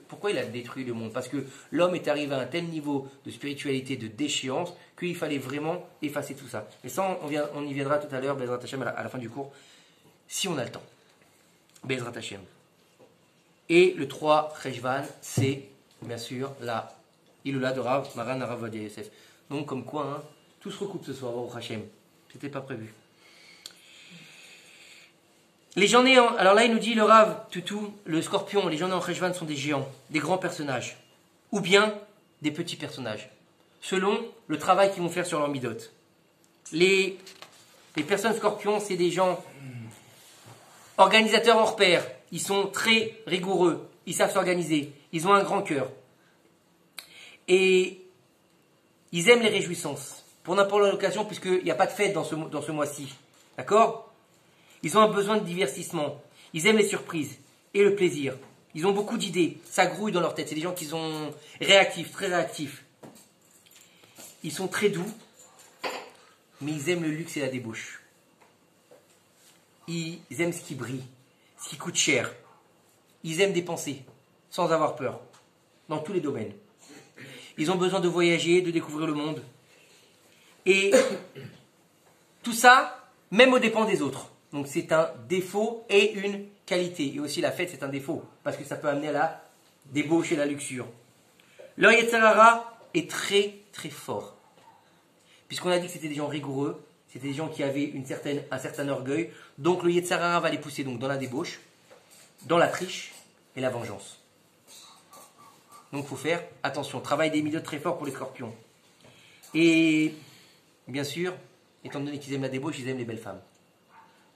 A: Pourquoi il a détruit le monde? Parce que l'homme est arrivé à un tel niveau de spiritualité, de déchéance, qu'il fallait vraiment effacer tout ça. Et ça, on y viendra tout à l'heure, Bezrat Hashem, à la fin du cours, si on a le temps. Bezrat Hashem. Et le 3 Cheshvan, c'est, bien sûr, la Iloula de Rav Maran Rav Ovadia Yosef. Donc, comme quoi, hein, tout se recoupe ce soir, Baruch Hashem. C'était pas prévu. Les gens nés alors là, il nous dit le Rav, Toutou, le scorpion, les gens nés en Cheshvan sont des géants, des grands personnages, ou bien des petits personnages, selon le travail qu'ils vont faire sur leur midote. Les personnes scorpions, c'est des gens Organisateurs hors pair, ils sont très rigoureux, ils savent s'organiser, ils ont un grand cœur. Et ils aiment les réjouissances, pour n'importe quelle occasion, puisqu'il n'y a pas de fête dans ce mois-ci. D'accord? Ils ont un besoin de divertissement, ils aiment les surprises et le plaisir. Ils ont beaucoup d'idées, ça grouille dans leur tête, c'est des gens qui sont réactifs, très réactifs. Ils sont très doux, mais ils aiment le luxe et la débauche. Ils aiment ce qui brille, ce qui coûte cher. Ils aiment dépenser, sans avoir peur, dans tous les domaines. Ils ont besoin de voyager, de découvrir le monde. Et tout ça, même aux dépens des autres. Donc c'est un défaut et une qualité. Et aussi la fête, c'est un défaut, parce que ça peut amener à la débauche et la luxure. Leur Yetzer Hara est très très fort. Puisqu'on a dit que c'était des gens rigoureux, c'était des gens qui avaient un certain orgueil. Donc le Yetzer Hara va les pousser donc dans la débauche, dans la triche et la vengeance. Donc il faut faire attention. Travail des milieux très fort pour les scorpions. Et bien sûr, étant donné qu'ils aiment la débauche, ils aiment les belles femmes.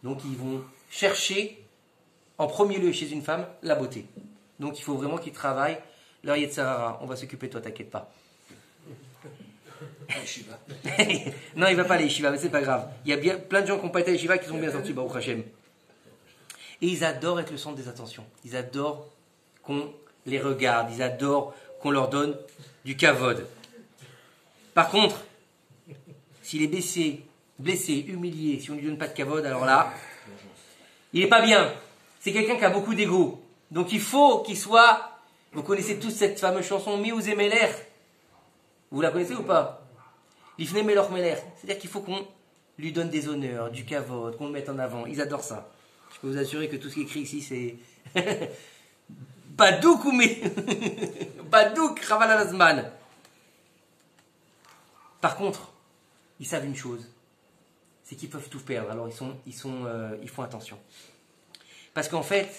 A: Donc ils vont chercher, en premier lieu chez une femme, la beauté. Donc il faut vraiment qu'ils travaillent leur Yetzer Hara. On va s'occuper de toi, t'inquiète pas. Non, il ne va pas aller à Yeshiva, mais c'est pas grave. Il y a bien plein de gens qui n'ont pas été à Yeshiva qui sont bien sortis, Baruch Hashem. Et ils adorent être le centre des attentions. Ils adorent qu'on les regarde. Ils adorent qu'on leur donne du kavod. Par contre, s'il est blessé, humilié, si on ne lui donne pas de kavod, alors là, il n'est pas bien. C'est quelqu'un qui a beaucoup d'ego. Donc il faut qu'il soit... Vous connaissez tous cette fameuse chanson Mi'ouz et Meler. Vous la connaissez ou pas? L'Ifne Melor Meler. C'est-à-dire qu'il faut qu'on lui donne des honneurs, du kavod, qu'on le mette en avant. Ils adorent ça. Je peux vous assurer que tout ce qui est écrit ici, c'est Badouk ou Badouk Raval Alazman. Par contre, ils savent une chose, c'est qu'ils peuvent tout perdre. Alors ils font attention. Parce qu'en fait,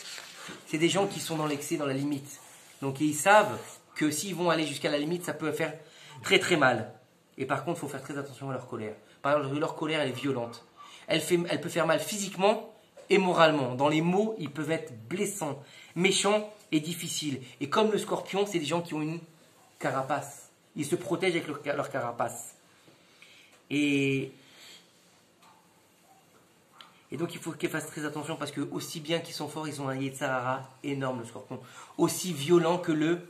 A: c'est des gens qui sont dans l'excès, dans la limite. Donc ils savent que s'ils vont aller jusqu'à la limite, ça peut faire très très mal. Et par contre, il faut faire très attention à leur colère. Par exemple, leur colère, elle est violente. Elle peut faire mal physiquement et moralement. Dans les mots, ils peuvent être blessants, méchants et difficiles. Et comme le scorpion, c'est des gens qui ont une carapace. Ils se protègent avec leur carapace. Et donc, il faut qu'ils fassent très attention parce que aussi bien qu'ils sont forts, ils ont un Yetzer Hara énorme, le scorpion. Aussi violent que le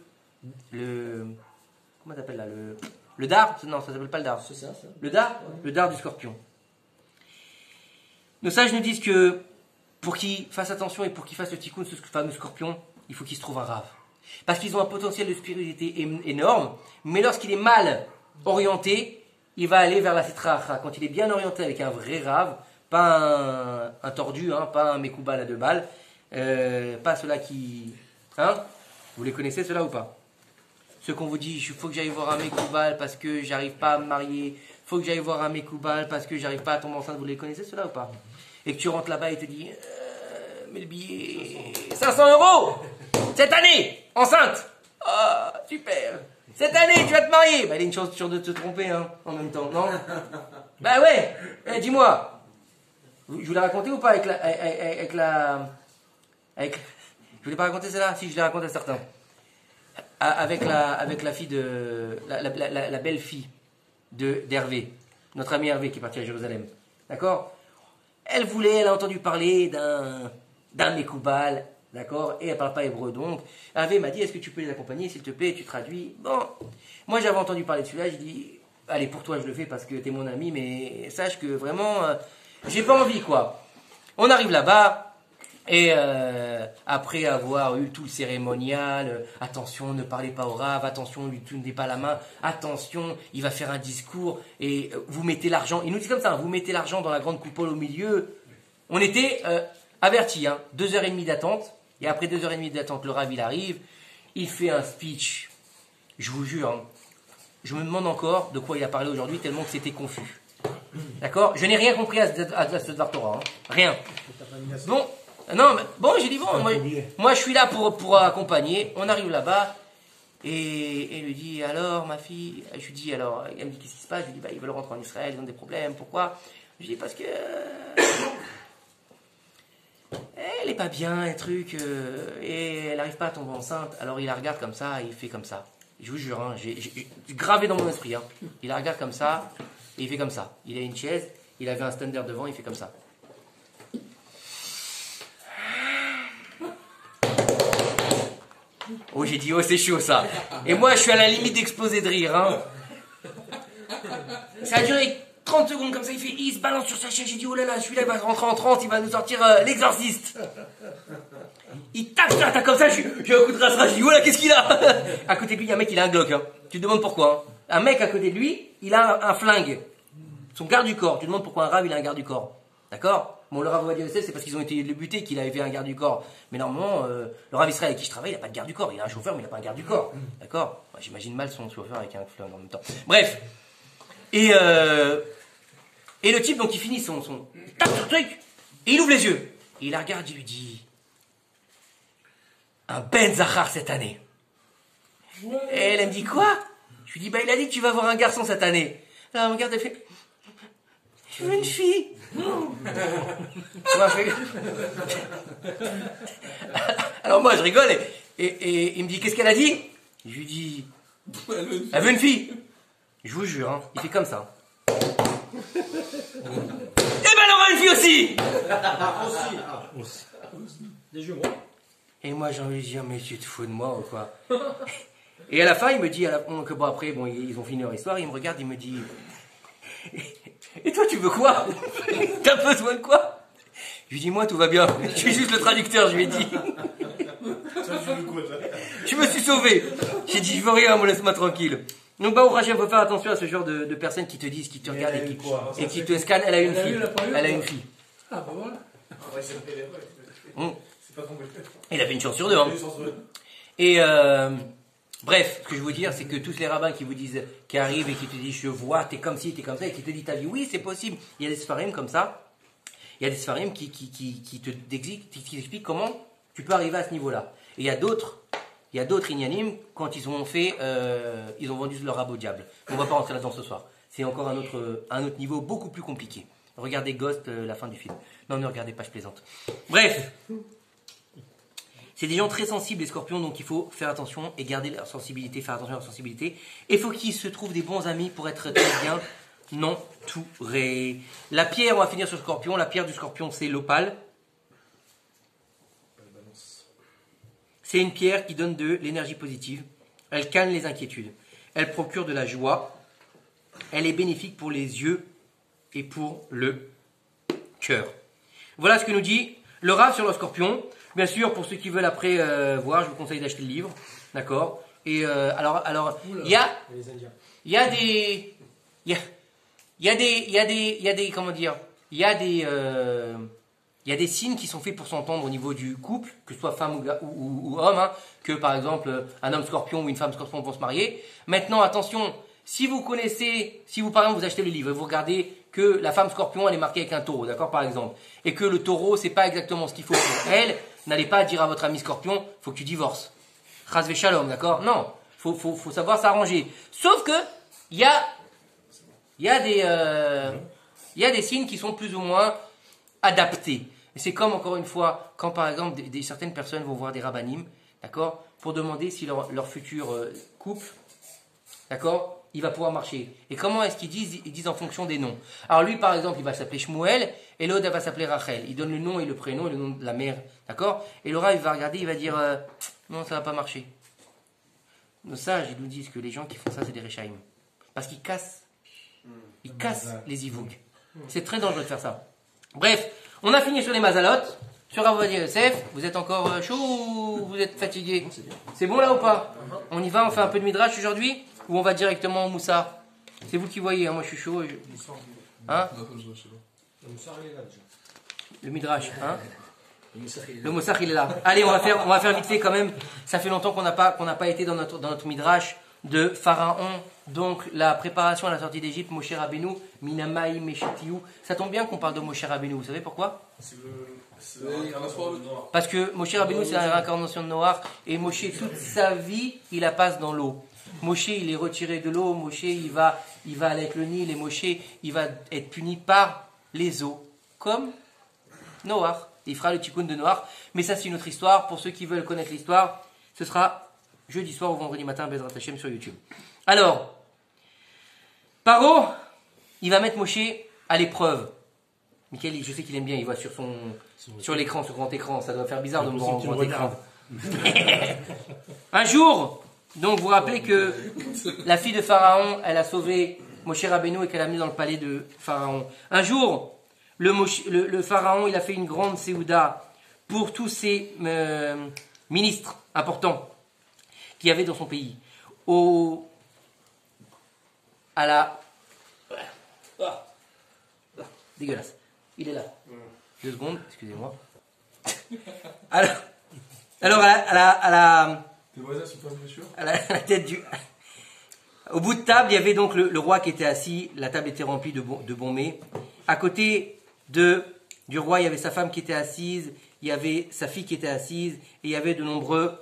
A: comment t'appelles là, le dard? Non, ça s'appelle pas le dard.
E: C'est ça.
A: Le dard? Ouais. Le dard du scorpion. Nos sages nous disent que pour qu'ils fassent attention et pour qu'ils fassent le tikkun, ce fameux scorpion, il faut qu'ils se trouvent un rave. Parce qu'ils ont un potentiel de spiritualité énorme, mais lorsqu'il est mal orienté, il va aller vers la Sitra. Quand il est bien orienté avec un vrai rave, pas un tordu, pas un Mekoubal à 2 balles, pas ceux-là qui... Vous les connaissez ceux-là ou pas? Ceux qu'on vous dit, il faut que j'aille voir un Mekoubal parce que j'arrive pas à me marier, il faut que j'aille voir un Mekoubal parce que j'arrive pas à tomber enceinte, vous les connaissez ceux-là ou pas? Et que tu rentres là-bas et te dis, mais le billet, 500 € cette année, enceinte. Oh, super. Cette année, tu vas te marier. Bah, il y a une chance de te tromper, en même temps, non? Bah ouais, dis-moi. Je vous l'ai raconté ou pas je voulais pas raconter celle-là? Si, je l'ai raconté à certains. Avec la fille de... La belle-fille d'Hervé. Notre ami Hervé qui est parti à Jérusalem. D'accord? Elle a entendu parler d'un Mekoubal. D'accord? Et elle parle pas hébreu. Donc, Hervé m'a dit, est-ce que tu peux les accompagner, s'il te plaît? Tu traduis. Bon. Moi, j'avais entendu parler de celui-là. J'ai dit, allez, pour toi, je le fais parce que t'es mon ami, mais sache que vraiment, j'ai pas envie, quoi. On arrive là-bas. Et après avoir eu tout le cérémonial, attention, ne parlez pas au rave, attention, ne lui tournez pas la main, attention, il va faire un discours, et vous mettez l'argent, il nous dit comme ça, vous mettez l'argent dans la grande coupole au milieu. On était avertis, 2h30 d'attente, et après 2h30 d'attente, le rave il arrive, il fait un speech, je vous jure, je me demande encore de quoi il a parlé aujourd'hui, tellement que c'était confus. D'accord? Je n'ai rien compris à ce Dvar Torah, rien. Bon. Non, mais bon, j'ai dit bon, moi je suis là pour accompagner. On arrive là-bas et elle lui dit alors ma fille, je lui dis alors, elle me dit qu'est-ce qui se passe? Je lui dis ils veulent rentrer en Israël, ils ont des problèmes, pourquoi? Je lui dis parce que pas bien, un truc, et elle n'arrive pas à tomber enceinte. Alors il la regarde comme ça, et il fait comme ça. Je vous jure, hein, j'ai gravé dans mon esprit. Hein. Il la regarde comme ça, et il fait comme ça. Il a une chaise, il avait un stander devant, il fait comme ça. Oh, j'ai dit, oh, c'est chaud ça. Et moi, je suis à la limite d'exploser de rire. Hein. Ça a duré 30 secondes comme ça, il se balance sur sa chaise. J'ai dit, oh là là, celui-là, il va rentrer en transe, il va nous sortir l'exorciste. Il tape comme ça, j'ai un coup de race, je dis, oh là, qu'est-ce qu'il a? À côté de lui, il y a un mec, il a un Glock. Hein. Tu te demandes pourquoi. Hein. Un mec à côté de lui, il a un flingue. Son garde du corps. Tu te demandes pourquoi un rave, il a un garde du corps. D'accord? Bon, le Rav Ovadia Yosef, c'est parce qu'ils ont été le buté qu'il avait un garde du corps. Mais normalement, le Rav Israël avec qui je travaille, il n'a pas de garde du corps. Il a un chauffeur, mais il n'a pas un garde du corps. D'accord? Moi, j'imagine mal son chauffeur avec un flingue en même temps. Bref. Et le type, donc, il finit il tape sur le truc, et il ouvre les yeux. Et il la regarde, il lui dit, un Ben Zachar cette année. Et elle me dit, quoi? Je lui dis, bah, il a dit que tu vas avoir un garçon cette année. Alors, elle me regarde, elle fait, je veux une fille. Alors moi je rigole et il me dit qu'est-ce qu'elle a dit? Je lui dis elle veut une fille. Je vous jure, hein, il fait comme ça. Et ben elle aura une fille aussi.
E: Des jumeaux.
A: Et moi j'ai envie de dire mais tu te fous de moi ou quoi? Et à la fin il me dit que bon après bon ils ont fini leur histoire, il me regarde, il me dit et toi tu veux quoi? T'as besoin de quoi? Je lui dis moi tout va bien, je suis juste le traducteur, je lui ai dit. Je me suis sauvé. J'ai dit je veux rien, laisse-moi tranquille. Donc bah au Rachem, faut faire attention à ce genre de personnes qui te disent, qui te regardent et qui te scannent. Elle a une fille. Elle a une fille.
B: Ah bah voilà.
D: C'est pas tombé.
A: Il a fait une chance sur deux. Hein. Et bref, ce que je veux dire, c'est que tous les rabbins qui vous disent, qui arrivent et qui te disent, je vois, t'es comme ci, t'es comme ça, et qui te disent ta vie, oui, c'est possible. Il y a des sfarim comme ça. Il y a des sfarim qui t'expliquent comment tu peux arriver à ce niveau-là. Et il y a d'autres ignanim, quand ils ont fait, ils ont vendu leur rab au diable. On ne va pas rentrer là-dedans ce soir. C'est encore un autre niveau beaucoup plus compliqué. Regardez Ghost, la fin du film. Non, ne regardez pas, je plaisante. Bref. C'est des gens très sensibles, les scorpions, donc il faut faire attention et garder leur sensibilité, faire attention à leur sensibilité. Et il faut qu'ils se trouvent des bons amis pour être très bien entourés. La pierre, on va finir sur le scorpion. La pierre du scorpion, c'est l'opale. C'est une pierre qui donne de l'énergie positive. Elle calme les inquiétudes. Elle procure de la joie. Elle est bénéfique pour les yeux et pour le cœur. Voilà ce que nous dit le Rav sur le scorpion. Bien sûr, pour ceux qui veulent après voir, je vous conseille d'acheter le livre, d'accord. Et alors, il y a des signes qui sont faits pour s'entendre au niveau du couple, que ce soit femme ou homme, hein, que par exemple un homme scorpion ou une femme scorpion vont se marier. Maintenant, attention, si vous par exemple vous achetez le livre et vous regardez que la femme scorpion elle est marquée avec un taureau, d'accord, par exemple, et que le taureau c'est pas exactement ce qu'il faut pour elle, n'allez pas dire à votre ami scorpion, faut que tu divorces. Chas shalom, d'accord? Non, faut savoir s'arranger. Sauf que il y a des signes qui sont plus ou moins adaptés. Et c'est comme encore une fois quand par exemple certaines personnes vont voir des rabbanim, d'accord, pour demander si leur futur couple, d'accord, il va pouvoir marcher. Et comment est-ce qu'ils disent? Ils disent en fonction des noms. Alors lui, par exemple, il va s'appeler Shmuel, et l'autre, elle va s'appeler Rachel. Il donne le nom et le prénom et le nom de la mère, d'accord? Et le Rav, il va regarder, il va dire, non, ça va pas marcher. Nos sages, ils nous disent que les gens qui font ça, c'est des Rechaïm. Parce qu'ils cassent les Ivoug. C'est très dangereux de faire ça. Bref, on a fini sur les Mazalot, sur Rav Ovadia Yosef. Vous êtes encore chaud ou vous êtes fatigué? C'est bon là ou pas? On y va, on fait un peu de Midrash aujourd'hui? Ou on va directement au Moussa? C'est vous qui voyez, hein, moi je suis chaud. Hein? Le Midrash, hein? Le Moussa il est là. Allez, on va faire vite fait quand même. Ça fait longtemps qu'on n'a pas été dans notre Midrash de Pharaon. Donc la préparation à la sortie d'Égypte, Moshe Rabbeinu, Minamaï Meshitiou. Ça tombe bien qu'on parle de Moshe Rabbeinu. Vous savez pourquoi? Parce que Moshe Rabbeinu c'est la réincarnation de Noach. Et Moshe toute sa vie il la passe dans l'eau. Moshe, il est retiré de l'eau. Moshe, il va aller avec le Nil. Et Moshe, il va être puni par les eaux. Comme Noach. Et il fera le tikkun de noir. Mais ça, c'est une autre histoire. Pour ceux qui veulent connaître l'histoire, ce sera jeudi soir ou vendredi matin, Bezrat Hashem, sur YouTube. Alors, Paro, il va mettre Moshe à l'épreuve. Michael, je sais qu'il aime bien, il voit sur l'écran, sur grand écran. Ça doit faire bizarre de me voir en grand écran. Un jour, donc vous vous rappelez que la fille de Pharaon, elle a sauvé Moshe Rabbeinu et qu'elle a mis dans le palais de Pharaon. Un jour, le Pharaon, il a fait une grande séouda pour tous ses ministres importants qu'il y avait dans son pays. Dégueulasse. Il est là. 2 secondes, excusez-moi. Alors
B: Tes voisins sont pas sûrs.
A: à la tête du... Au bout de table, il y avait donc le roi qui était assis. La table était remplie de bons mets. À côté du roi, il y avait sa femme qui était assise. Il y avait sa fille qui était assise. Et il y avait de nombreux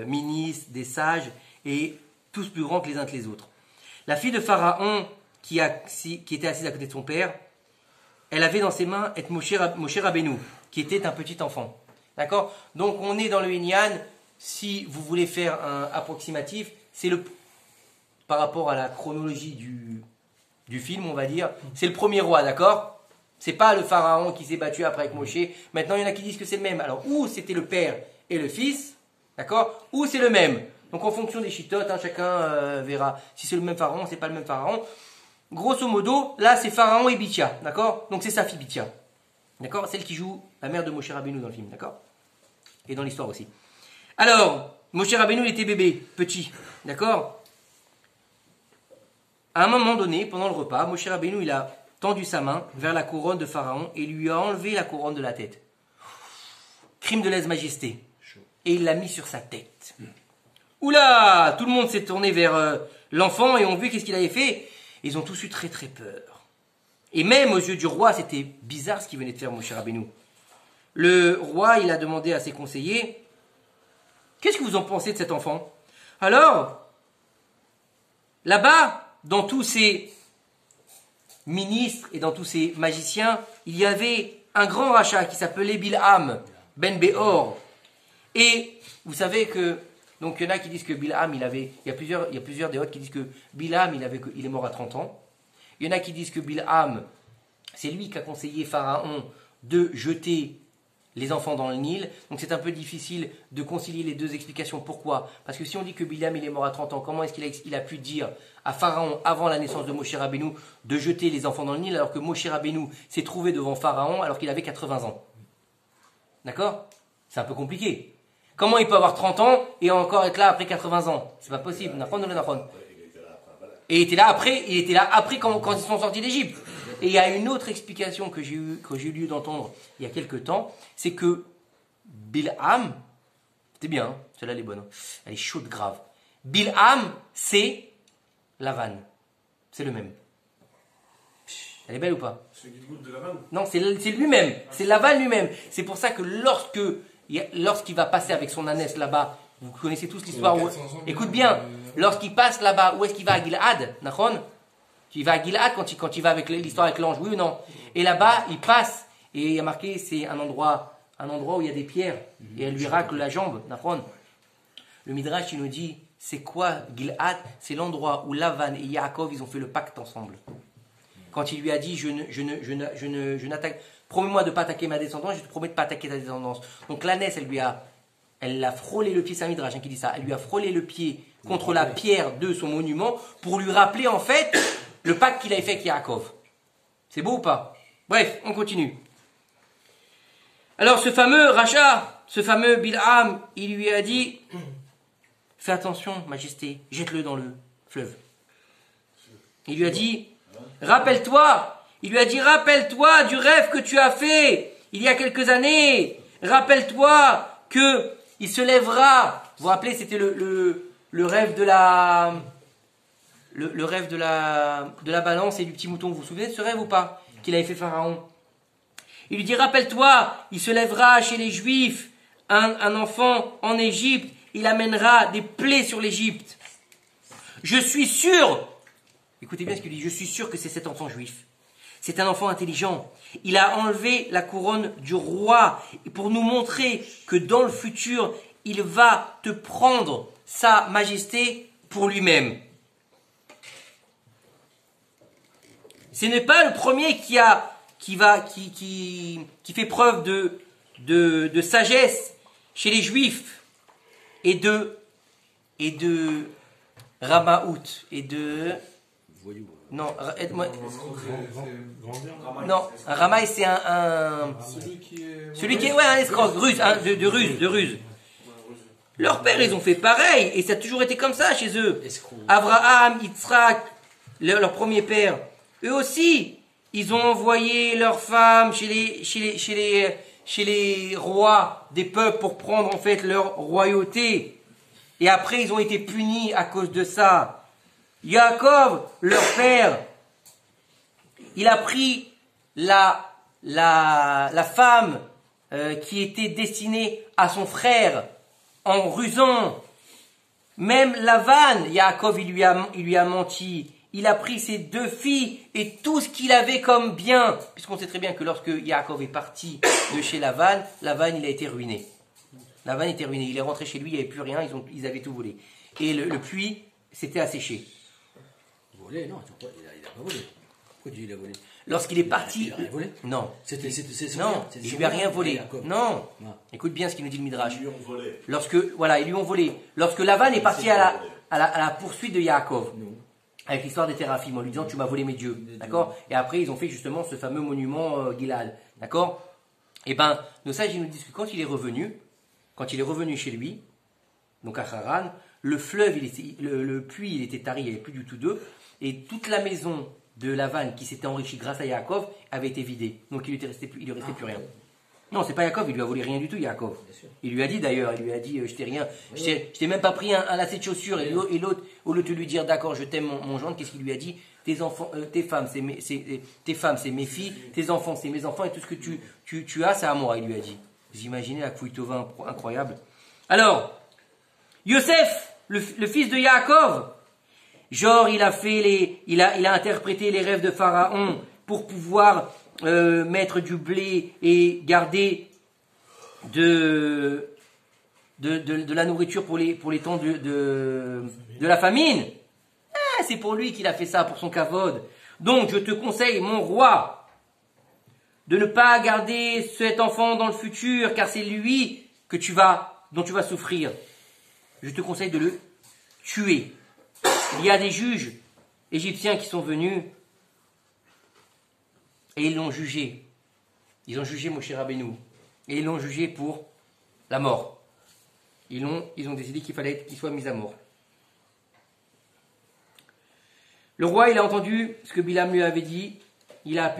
A: ministres, des sages, et tous plus grands que les uns que les autres. La fille de Pharaon, qui était assise à côté de son père, elle avait dans ses mains Moshe Rabbeinu, qui était un petit enfant. D'accord? Donc on est dans le Inyan, si vous voulez faire un approximatif, c'est par rapport à la chronologie du film, on va dire, c'est le premier roi, d'accord? C'est pas le pharaon qui s'est battu après avec Moshe. Maintenant, il y en a qui disent que c'est le même. Alors, ou c'était le père et le fils, d'accord? Ou c'est le même. Donc en fonction des chitotes, chacun verra si c'est le même pharaon, c'est pas le même pharaon. Grosso modo, là c'est Pharaon et Bithia, d'accord? Donc c'est sa fille Bithia, d'accord? Celle qui joue la mère de Moshe Rabbeinu dans le film, d'accord? Et dans l'histoire aussi. Alors, Moshe Rabbeinu il était bébé, petit, d'accord? À un moment donné, pendant le repas, Moshe Rabbeinu il a tendu sa main vers la couronne de Pharaon et lui a enlevé la couronne de la tête. Crime de lèse-majesté. Et il l'a mis sur sa tête. Oula! Tout le monde s'est tourné vers l'enfant et ont vu qu'est-ce qu'il avait fait. Ils ont tous eu très très peur. Et même aux yeux du roi, c'était bizarre ce qu'il venait de faire Moshe Rabbeinu. Le roi, il a demandé à ses conseillers, qu'est-ce que vous en pensez de cet enfant? Alors, là-bas, dans tous ces ministres et dans tous ces magiciens, il y avait un grand rachat qui s'appelait Bilham ben Beor. Et vous savez que, donc il y en a qui disent que Bilham, il y a plusieurs déotes qui disent que Bilham, il est mort à 30 ans. Il y en a qui disent que Bilham, c'est lui qui a conseillé Pharaon de jeter les enfants dans le Nil. Donc c'est un peu difficile de concilier les deux explications. Pourquoi? Parce que si on dit que Bilham, il est mort à 30 ans, comment est-ce qu'il a pu dire à Pharaon, avant la naissance de Moshe Rabbeinu, de jeter les enfants dans le Nil, alors que Moshe Rabbeinu s'est trouvé devant Pharaon alors qu'il avait 80 ans? D'accord? C'est un peu compliqué. Comment il peut avoir 30 ans et encore être là après 80 ans? C'est pas possible. Et il était là après quand ils sont sortis d'Égypte. Et il y a une autre explication que j'ai eu lieu d'entendre il y a quelques temps, c'est que Bilham, c'était bien, hein, celle-là elle est bonne, hein, elle est chaude grave. Bilham, c'est Lavan. C'est le même. Elle est belle ou pas?
D: C'est le guide de la vanne.
A: Non, c'est lui-même. C'est Lavan lui-même. C'est pour ça que lorsqu'il va passer avec son ânesse là-bas, vous connaissez tous l'histoire. Écoute bien, lorsqu'il passe là-bas, où est-ce qu'il va? À Gilad, Nachon? Il va à Gilad quand il va avec l'histoire avec l'ange, oui ou non? Et là-bas, il passe, et il y a marqué, c'est un endroit où il y a des pierres, et elle lui racle la jambe, Nachon. Le Midrash, il nous dit, c'est quoi Gilad? C'est l'endroit où Lavan et Yaakov, ils ont fait le pacte ensemble. Quand il lui a dit, je n'attaque, promets-moi de ne pas attaquer ma descendance, je te promets de ne pas attaquer ta descendance. Donc l'ânesse, elle l'a frôlé le pied, c'est un Midrash qui dit ça, elle lui a frôlé le pied contre la pierre de son monument pour lui rappeler en fait le pacte qu'il avait fait avec Yaakov. C'est beau ou pas? Bref, on continue. Alors ce fameux Racha, ce fameux Bilham, il lui a dit, fais attention, majesté, jette-le dans le fleuve. Il lui a dit, rappelle-toi du rêve que tu as fait il y a quelques années. Rappelle-toi que il se lèvera. Vous vous rappelez, c'était le rêve de la balance et du petit mouton. Vous vous souvenez de ce rêve ou pas? Qu'il avait fait Pharaon. Il lui dit, rappelle-toi, il se lèvera chez les Juifs, un enfant en Égypte, il amènera des plaies sur l'Égypte. Je suis sûr, écoutez bien ce qu'il dit, je suis sûr que c'est cet enfant juif. c'est un enfant intelligent. Il a enlevé la couronne du roi pour nous montrer que dans le futur, il va te prendre sa majesté pour lui-même. Ce n'est pas le premier qui fait preuve de sagesse chez les Juifs et de Ramaout et de non, aide-moi. Non, un Ramaï c'est un celui qui est un escroc ruse, de ruse. Leurs pères ils ont fait pareil et ça a toujours été comme ça chez eux. Abraham, Yitzhak, leur premier père, eux aussi, ils ont envoyé leurs femmes chez les rois des peuples pour prendre en fait leur royauté. Et après, ils ont été punis à cause de ça. Yaakov, leur père, il a pris la femme qui était destinée à son frère en rusant. Même Lavan, Yaakov, il lui a menti. Il a pris ses 2 filles et tout ce qu'il avait comme bien. Puisqu'on sait très bien que lorsque Yaakov est parti de chez Lavan, il a été ruiné. Lavan était ruiné. Il est rentré chez lui, il n'y avait plus rien, ils avaient tout volé. Et le puits s'était asséché.
G: Volé, non, il n'a pas volé. Pourquoi tu dis qu'il a volé?
A: Lorsqu'il est parti.
G: Il a rien volé?
A: Non.
G: C'était
A: non, il lui a rien volé. Non. Écoute bien ce qu'il nous dit le Midrash.
F: Ils lui ont volé.
A: Ils lui ont volé. Lorsque Lavan est parti à la poursuite de Yaakov. Avec l'histoire des Téraphim, en lui disant tu m'as volé mes dieux, d'accord? Et après ils ont fait justement ce fameux monument Gilal, d'accord? Et ben nos sages ils nous disent que quand il est revenu chez lui, donc à Haran, le fleuve, le puits il était tari, il n'y avait plus du tout d'eau, et toute la maison de Lavan qui s'était enrichie grâce à Yaakov avait été vidée, donc il lui restait plus rien. Non, c'est pas Yaakov, il lui a volé rien du tout, Yaakov. Il lui a dit d'ailleurs, je t'ai rien, je t'ai même pas pris un lacet de chaussures. Et l'autre, au lieu de lui dire, d'accord, je t'aime mon gendre, qu'est-ce qu'il lui a dit? Tes femmes, c'est mes filles, tes enfants, c'est mes enfants, et tout ce que tu as, c'est à moi, il lui a dit. Vous imaginez la couille tova incroyable. Alors, Yosef, le fils de Yaakov, genre, il a interprété les rêves de Pharaon pour pouvoir mettre du blé et garder de la nourriture pour les temps de la famine. C'est pour lui qu'il a fait ça, pour son kavod. Donc je te conseille, mon roi, de ne pas garder cet enfant dans le futur, car c'est lui dont tu vas souffrir. Je te conseille de le tuer. Il y a des juges égyptiens qui sont venus et ils l'ont jugé. Ils ont jugé Moshe Rabbeinu. Et ils l'ont jugé pour la mort. Ils ont décidé qu'il fallait qu'il soit mis à mort. Le roi, il a entendu ce que Bilam lui avait dit. Il a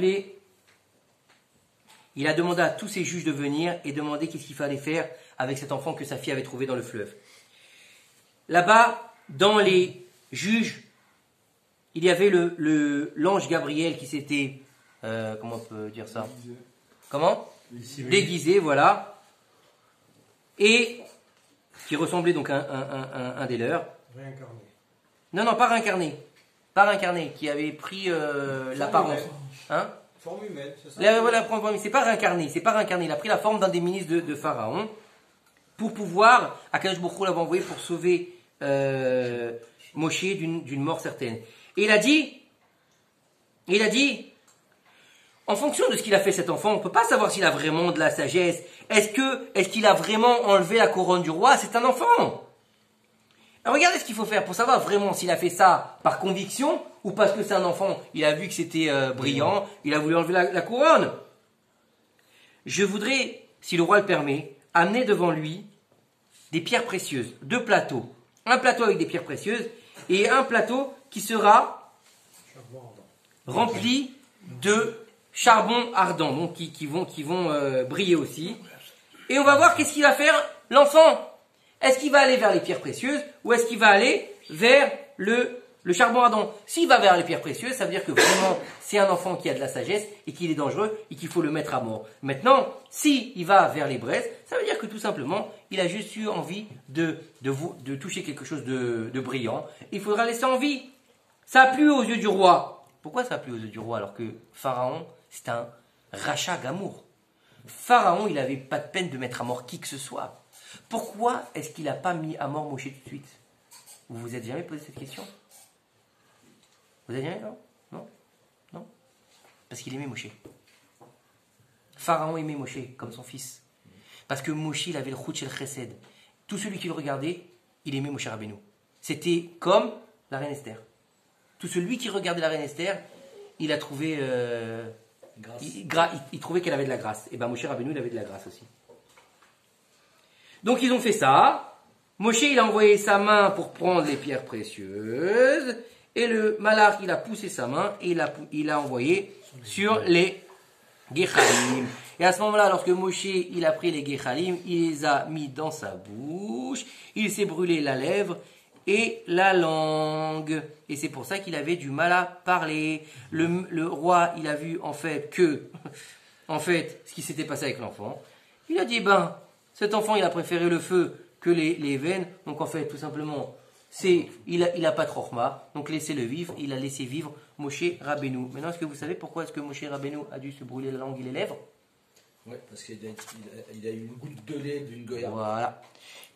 A: demandé à tous ses juges de venir et demander qu'est-ce qu'il fallait faire avec cet enfant que sa fille avait trouvé dans le fleuve. Là-bas, dans les juges, il y avait l'ange Gabriel qui s'était... comment on peut dire ça? Comment? Déguisé, voilà. Et qui ressemblait donc à un des leurs.
E: Réincarné.
A: Non, pas réincarné. Pas réincarné, qui avait pris l'apparence. Hein?
E: Forme humaine, c'est ça?
A: C'est pas réincarné. Il a pris la forme d'un des ministres de Pharaon pour pouvoir, Akadosh Baruch Hu l'avait envoyé pour sauver Moshe d'une mort certaine. Et il a dit, en fonction de ce qu'il a fait cet enfant, on ne peut pas savoir s'il a vraiment de la sagesse. Est-ce qu'il a vraiment enlevé la couronne du roi? C'est un enfant. Alors regardez ce qu'il faut faire pour savoir vraiment s'il a fait ça par conviction ou parce que c'est un enfant. Il a vu que c'était brillant, il a voulu enlever la couronne. Je voudrais, si le roi le permet, amener devant lui des pierres précieuses, 2 plateaux. Un plateau avec des pierres précieuses et un plateau qui sera rempli de charbon ardent, donc qui vont briller aussi. Et on va voir qu'est-ce qu'il va faire l'enfant. Est-ce qu'il va aller vers les pierres précieuses ou est-ce qu'il va aller vers le charbon ardent? S'il va vers les pierres précieuses, ça veut dire que vraiment c'est un enfant qui a de la sagesse et qu'il est dangereux et qu'il faut le mettre à mort. Maintenant, s'il va vers les braises, ça veut dire que tout simplement, il a juste eu envie de toucher quelque chose de brillant. Il faudra laisser en vie. Ça a plu aux yeux du roi. Pourquoi ça a plu aux yeux du roi alors que Pharaon, c'est un rachat gamour? Pharaon, il n'avait pas de peine de mettre à mort qui que ce soit. Pourquoi est-ce qu'il n'a pas mis à mort Moshe tout de suite? Vous vous êtes jamais posé cette question? Vous avez jamais? Non. Parce qu'il aimait Moshe. Pharaon aimait Moshe comme son fils. Parce que Moshe, il avait le chut shel chesed. Tout celui qui le regardait, il aimait Moshe Rabbeinu. C'était comme la reine Esther. Tout celui qui regardait la reine Esther, il a trouvé... il trouvait qu'elle avait de la grâce. Et bien Moshe Rabbeinu, il avait de la grâce aussi. Donc ils ont fait ça. Moshe, il a envoyé sa main pour prendre les pierres précieuses. Et le malach, il a poussé sa main et il a envoyé sur les Gechalim. Et à ce moment-là, lorsque Moshe il a pris les Gechalim, il les a mis dans sa bouche, il s'est brûlé la lèvre et la langue. Et c'est pour ça qu'il avait du mal à parler. Le roi, il a vu en fait ce qui s'était passé avec l'enfant. Il a dit, cet enfant, il a préféré le feu que les veines. Donc en fait, tout simplement, il a pas de chorma, donc laissez-le vivre. Il a laissé vivre Moshe Rabbeinu. Maintenant, est-ce que vous savez pourquoi est-ce que Moshe Rabbeinu a dû se brûler la langue et les lèvres?
G: Oui, parce qu'il a eu une goutte de lait d'une goya.
A: Voilà.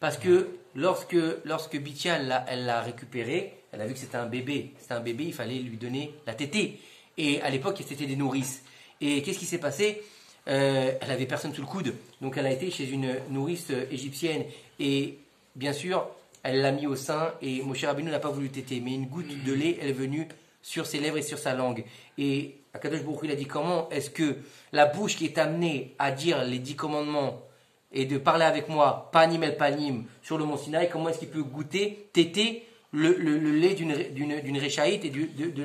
A: Parce que lorsque Bithia elle l'a récupéré, elle a vu que c'était un bébé. C'était un bébé, il fallait lui donner la tétée. Et à l'époque, c'était des nourrices. Et qu'est-ce qui s'est passé? Elle avait personne sous le coude. Donc elle a été chez une nourrice égyptienne. Et bien sûr, elle l'a mis au sein. Et Moshe Rabbeinu n'a pas voulu téter. Mais une goutte de lait, elle est venue sur ses lèvres et sur sa langue. Et Akadosh Baruch Hu, il a dit, comment est-ce que la bouche qui est amenée à dire les 10 commandements et de parler avec moi, panim el panim, sur le mont Sinaï, comment est-ce qu'il peut goûter, téter le lait d'une réchaïte et de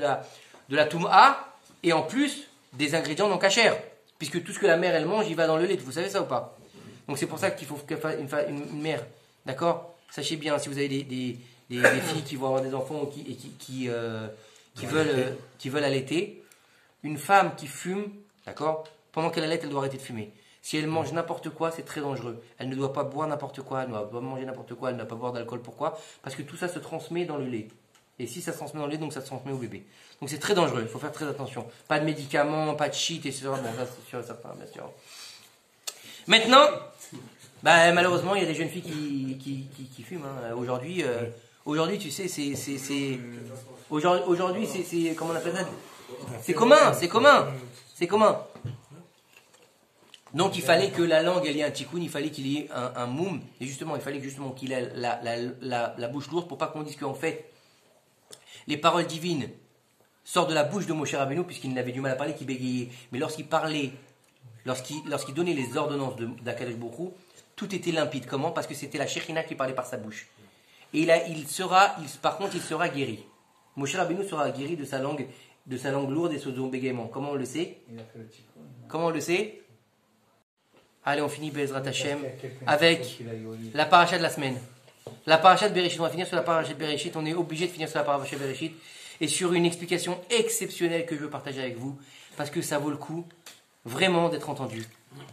A: la toum'a, et en plus des ingrédients non cachers, puisque tout ce que la mère elle mange, il va dans le lait. Vous savez ça ou pas? Donc c'est pour ça qu'il faut une mère, d'accord? Sachez bien, si vous avez des filles qui vont avoir des enfants qui veulent allaiter, une femme qui fume, d'accord, pendant qu'elle allaite, elle doit arrêter de fumer. Si elle mange n'importe quoi, c'est très dangereux. Elle ne doit pas boire n'importe quoi, elle ne doit pas manger n'importe quoi, elle ne doit pas boire d'alcool. Pourquoi? Parce que tout ça se transmet dans le lait. Et si ça se transmet dans le lait, donc ça se transmet au bébé. Donc c'est très dangereux, il faut faire très attention. Pas de médicaments, pas de shit, etc. Bon, ça c'est sûr et certain, bien sûr. Maintenant, malheureusement, il y a des jeunes filles qui fument. Hein. Aujourd'hui, tu sais, aujourd'hui, c'est comment on appelle ça? C'est commun. Donc il fallait que la langue elle ait un tikkun, il fallait qu'il y ait un moum, et justement il fallait qu'il ait la bouche lourde pour pas qu'on dise qu'en fait les paroles divines sortent de la bouche de Moshe Rabbeinu puisqu'il avait du mal à parler, qu'il bégayait. Mais lorsqu'il parlait, lorsqu'il donnait les ordonnances d'Akadosh Baruch Hu, tout était limpide. Comment? Parce que c'était la Shekhinah qui parlait par sa bouche. Et par contre il sera guéri. Moshe Rabbeinu sera guéri de sa langue lourde et son bégaiement. Comment on le sait? Comment on le sait? Allez, on finit Bezrat Hashem avec la paracha de la semaine. La paracha de Bereshit. On va finir sur la paracha de Bereshit. On est obligé de finir sur la paracha de Bereshit et sur une explication exceptionnelle que je veux partager avec vous parce que ça vaut le coup vraiment d'être entendu.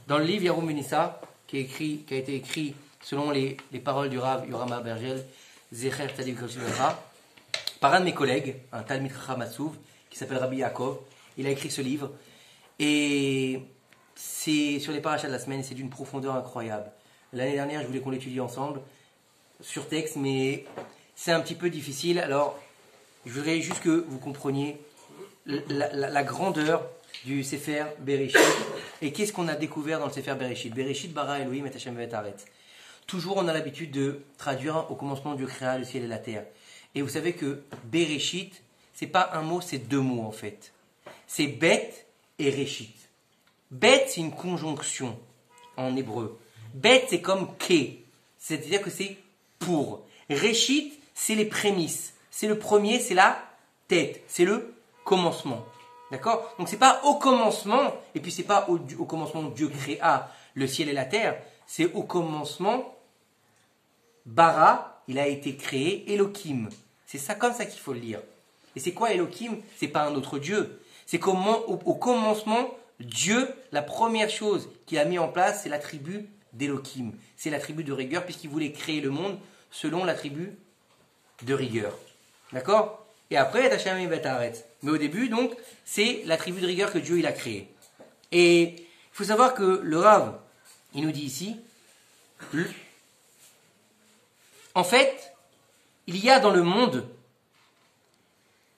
A: Dans le livre Yarum Unissa, qui a été écrit selon les paroles du Rav Yoram Abergel, Zecher Tzadik Kosivra, par un de mes collègues, un Talmid Chacham Hatzouv, qui s'appelle Rabbi Yaakov. Il a écrit ce livre et c'est sur les parachas de la semaine, c'est d'une profondeur incroyable. L'année dernière, je voulais qu'on l'étudie ensemble sur texte, mais c'est un petit peu difficile. Alors, je voudrais juste que vous compreniez la grandeur du Sefer Bereshit et qu'est-ce qu'on a découvert dans le Sefer Bereshit. Bereshit bara Elohim et Hashem ve'etaret. Toujours, on a l'habitude de traduire au commencement Dieu créa le ciel et la terre. Et vous savez que Bereshit, c'est pas un mot, c'est 2 mots en fait. C'est Bet et Reshit. Bet, c'est une conjonction en hébreu. Bet, c'est comme Ke, c'est-à-dire que c'est pour. Reshit, c'est les prémices. C'est le premier, c'est la tête, c'est le commencement. D'accord? Donc c'est pas au commencement, et puis c'est pas au commencement Dieu créa le ciel et la terre, c'est au commencement Bara, il a été créé, Elohim. C'est ça comme ça qu'il faut le lire. Et c'est quoi Elohim? C'est pas un autre Dieu. C'est comment au commencement, Dieu, la première chose qu'il a mis en place, c'est l'attribut d'Elohim. C'est l'attribut de rigueur, puisqu'il voulait créer le monde selon l'attribut de rigueur. D'accord? et après et Hashem Bet Haaretz. Mais au début, donc, c'est la tribu de rigueur que Dieu il a créée. Et il faut savoir que le Rav, il nous dit ici, en fait, il y a dans le monde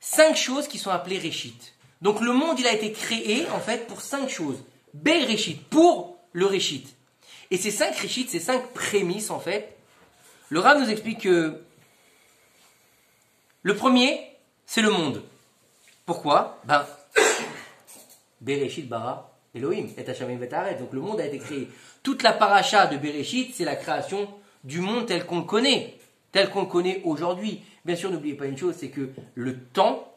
A: 5 choses qui sont appelées Réchit. Donc le monde, il a été créé, en fait, pour 5 choses. Réchit, pour le Réchit. Et ces 5 Réchit, ces 5 prémices, en fait, le Rav nous explique que le premier, c'est le monde. Pourquoi ? Bereshit bara Elohim, et Hashem Bet Haaretz. Donc le monde a été créé. Toute la paracha de Bereshit, c'est la création du monde tel qu'on le connaît aujourd'hui. Bien sûr, n'oubliez pas une chose, c'est que le temps,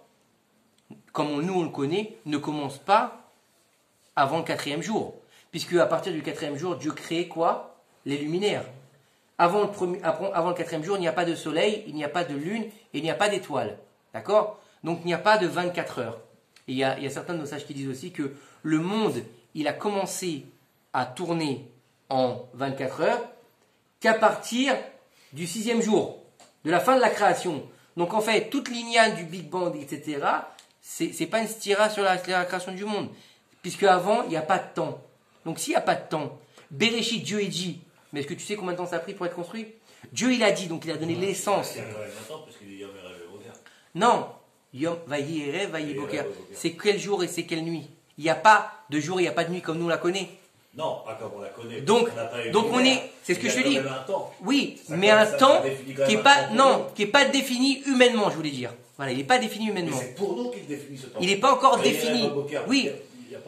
A: comme nous on le connaît, ne commence pas avant le 4e jour. Puisque à partir du 4e jour, Dieu crée quoi ? Les luminaires. Avant le 4e jour, il n'y a pas de soleil, il n'y a pas de lune, et il n'y a pas d'étoiles. D'accord ? Donc il n'y a pas de 24 heures. Et il y a certains de nos sages qui disent aussi que le monde, il a commencé à tourner en 24 heures qu'à partir du 6e jour, de la fin de la création. Donc en fait, toute l'ignane du Big Bang, etc., c'est pas une stira sur la création du monde. Puisque avant, il n'y a pas de temps. Donc s'il n'y a pas de temps, Bereshit, Dieu est dit, mais est-ce que tu sais combien de temps ça a pris pour être construit ? Dieu, il a dit, donc il a donné l'essence.
F: Il y a quand même longtemps, parce qu'il dit Yom Erev Boker.
A: Non, Yom Vayi Erev, Vayi Boker. C'est quel jour et c'est quelle nuit ? Il n'y a pas de jour, il n'y a pas de nuit comme nous on la connaît.
F: Non, pas comme on la connaît.
A: Donc on est, c'est ce que je te dis. Oui, mais un temps qui est pas défini humainement, je voulais dire. Voilà, il n'est pas défini humainement.
F: C'est pour nous qu'il définit ce temps.
A: Il n'est pas encore défini. Oui,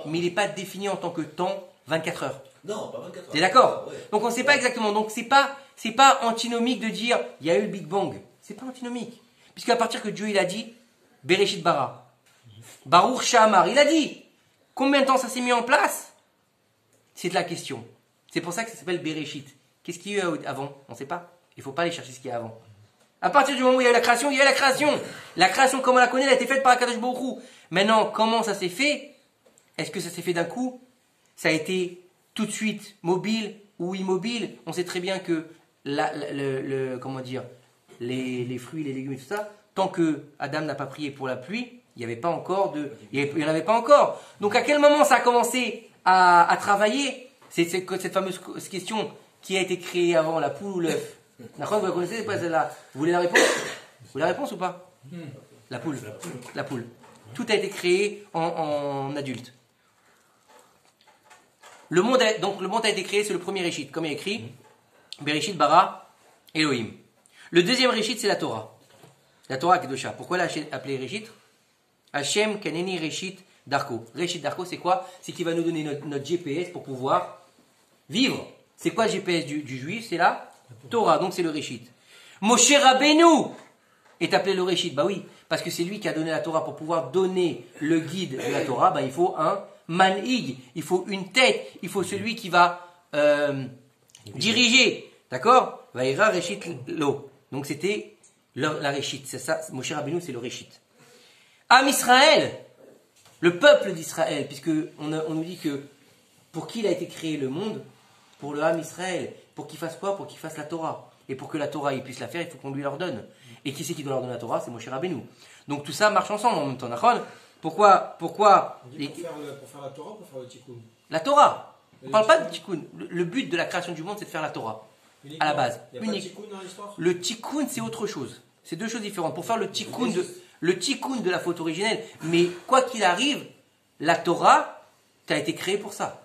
A: mais il n'est pas défini en tant que temps 24 heures.
F: Non, pas 24 heures.
A: T'es d'accord ? Donc on ne sait pas exactement. Donc c'est pas antinomique de dire il y a eu le Big Bang. C'est pas antinomique. Puisqu'à partir que Dieu il a dit Bereshit bara, Baruch Shamar, il a dit combien de temps ça s'est mis en place ? C'est de la question. C'est pour ça que ça s'appelle Bereshit. Qu'est-ce qu'il y a eu avant ? On ne sait pas. Il ne faut pas aller chercher ce qu'il y a avant. À partir du moment où il y a eu la création, il y a eu la création. La création, comme on la connaît, elle a été faite par Akadosh Baruch Hu. Maintenant, comment ça s'est fait ? Est-ce que ça s'est fait d'un coup ? Ça a été tout de suite mobile ou immobile ? On sait très bien que comment dire, les fruits, les légumes et tout ça, tant que Adam n'a pas prié pour la pluie, il n'y avait pas encore il n'y en avait pas encore. Donc à quel moment ça a commencé à travailler ? C'est cette fameuse question qui a été créée avant, la poule ou l'œuf. D'accord, vous la connaissez pas celle-là ? Vous voulez la réponse ? Vous voulez la réponse ou pas ? La poule. La poule. Tout a été créé en adulte. Le monde a été créé, c'est le premier Réchit, comme il est écrit, Bereshit bara Elohim. Le deuxième Réchit, c'est la Torah. La Torah Kedosha. Pourquoi elle a appelé Réchit ? Hashem Kaneni Réchit Darko. Réchit Darko, c'est quoi ? C'est qu'il va nous donner notre GPS pour pouvoir vivre. C'est quoi le GPS du juif ? C'est la Torah, donc c'est le Réchit. Moshe Rabbeinu est appelé le Réchit. Bah oui, parce que c'est lui qui a donné la Torah. Pour pouvoir donner le guide de la Torah, il faut un manhig, il faut une tête, il faut celui qui va diriger. D'accord ? Vaïra Réchit Lo. Donc c'était la Réchit. C'est ça, Moshe Rabbeinu, c'est le Réchit. Am Israël, le peuple d'Israël, puisque on nous dit que pour qui il a été créé le monde ? Pour le Am Israël. Pour qu'il fasse quoi ? Pour qu'il fasse la Torah. Et pour que la Torah il puisse la faire, il faut qu'on lui leur donne. Et qui c'est qui doit leur donner la Torah ? C'est Moshe Rabbeinu. Donc tout ça marche ensemble en même temps. Pourquoi
B: On dit pour faire la Torah ou pour faire le Tikkun ?
A: La Torah. On ne parle pas de Tikkun. Le but de la création du monde, c'est de faire la Torah.
B: Uniquement.
A: À la base.
B: Il n'y a pas de Tikkun dans l'histoire ?
A: Le Tikkun, c'est autre chose. C'est deux choses différentes. Pour faire le Tikkun de la faute originelle, mais quoi qu'il arrive, la Torah, tu as été créé pour ça.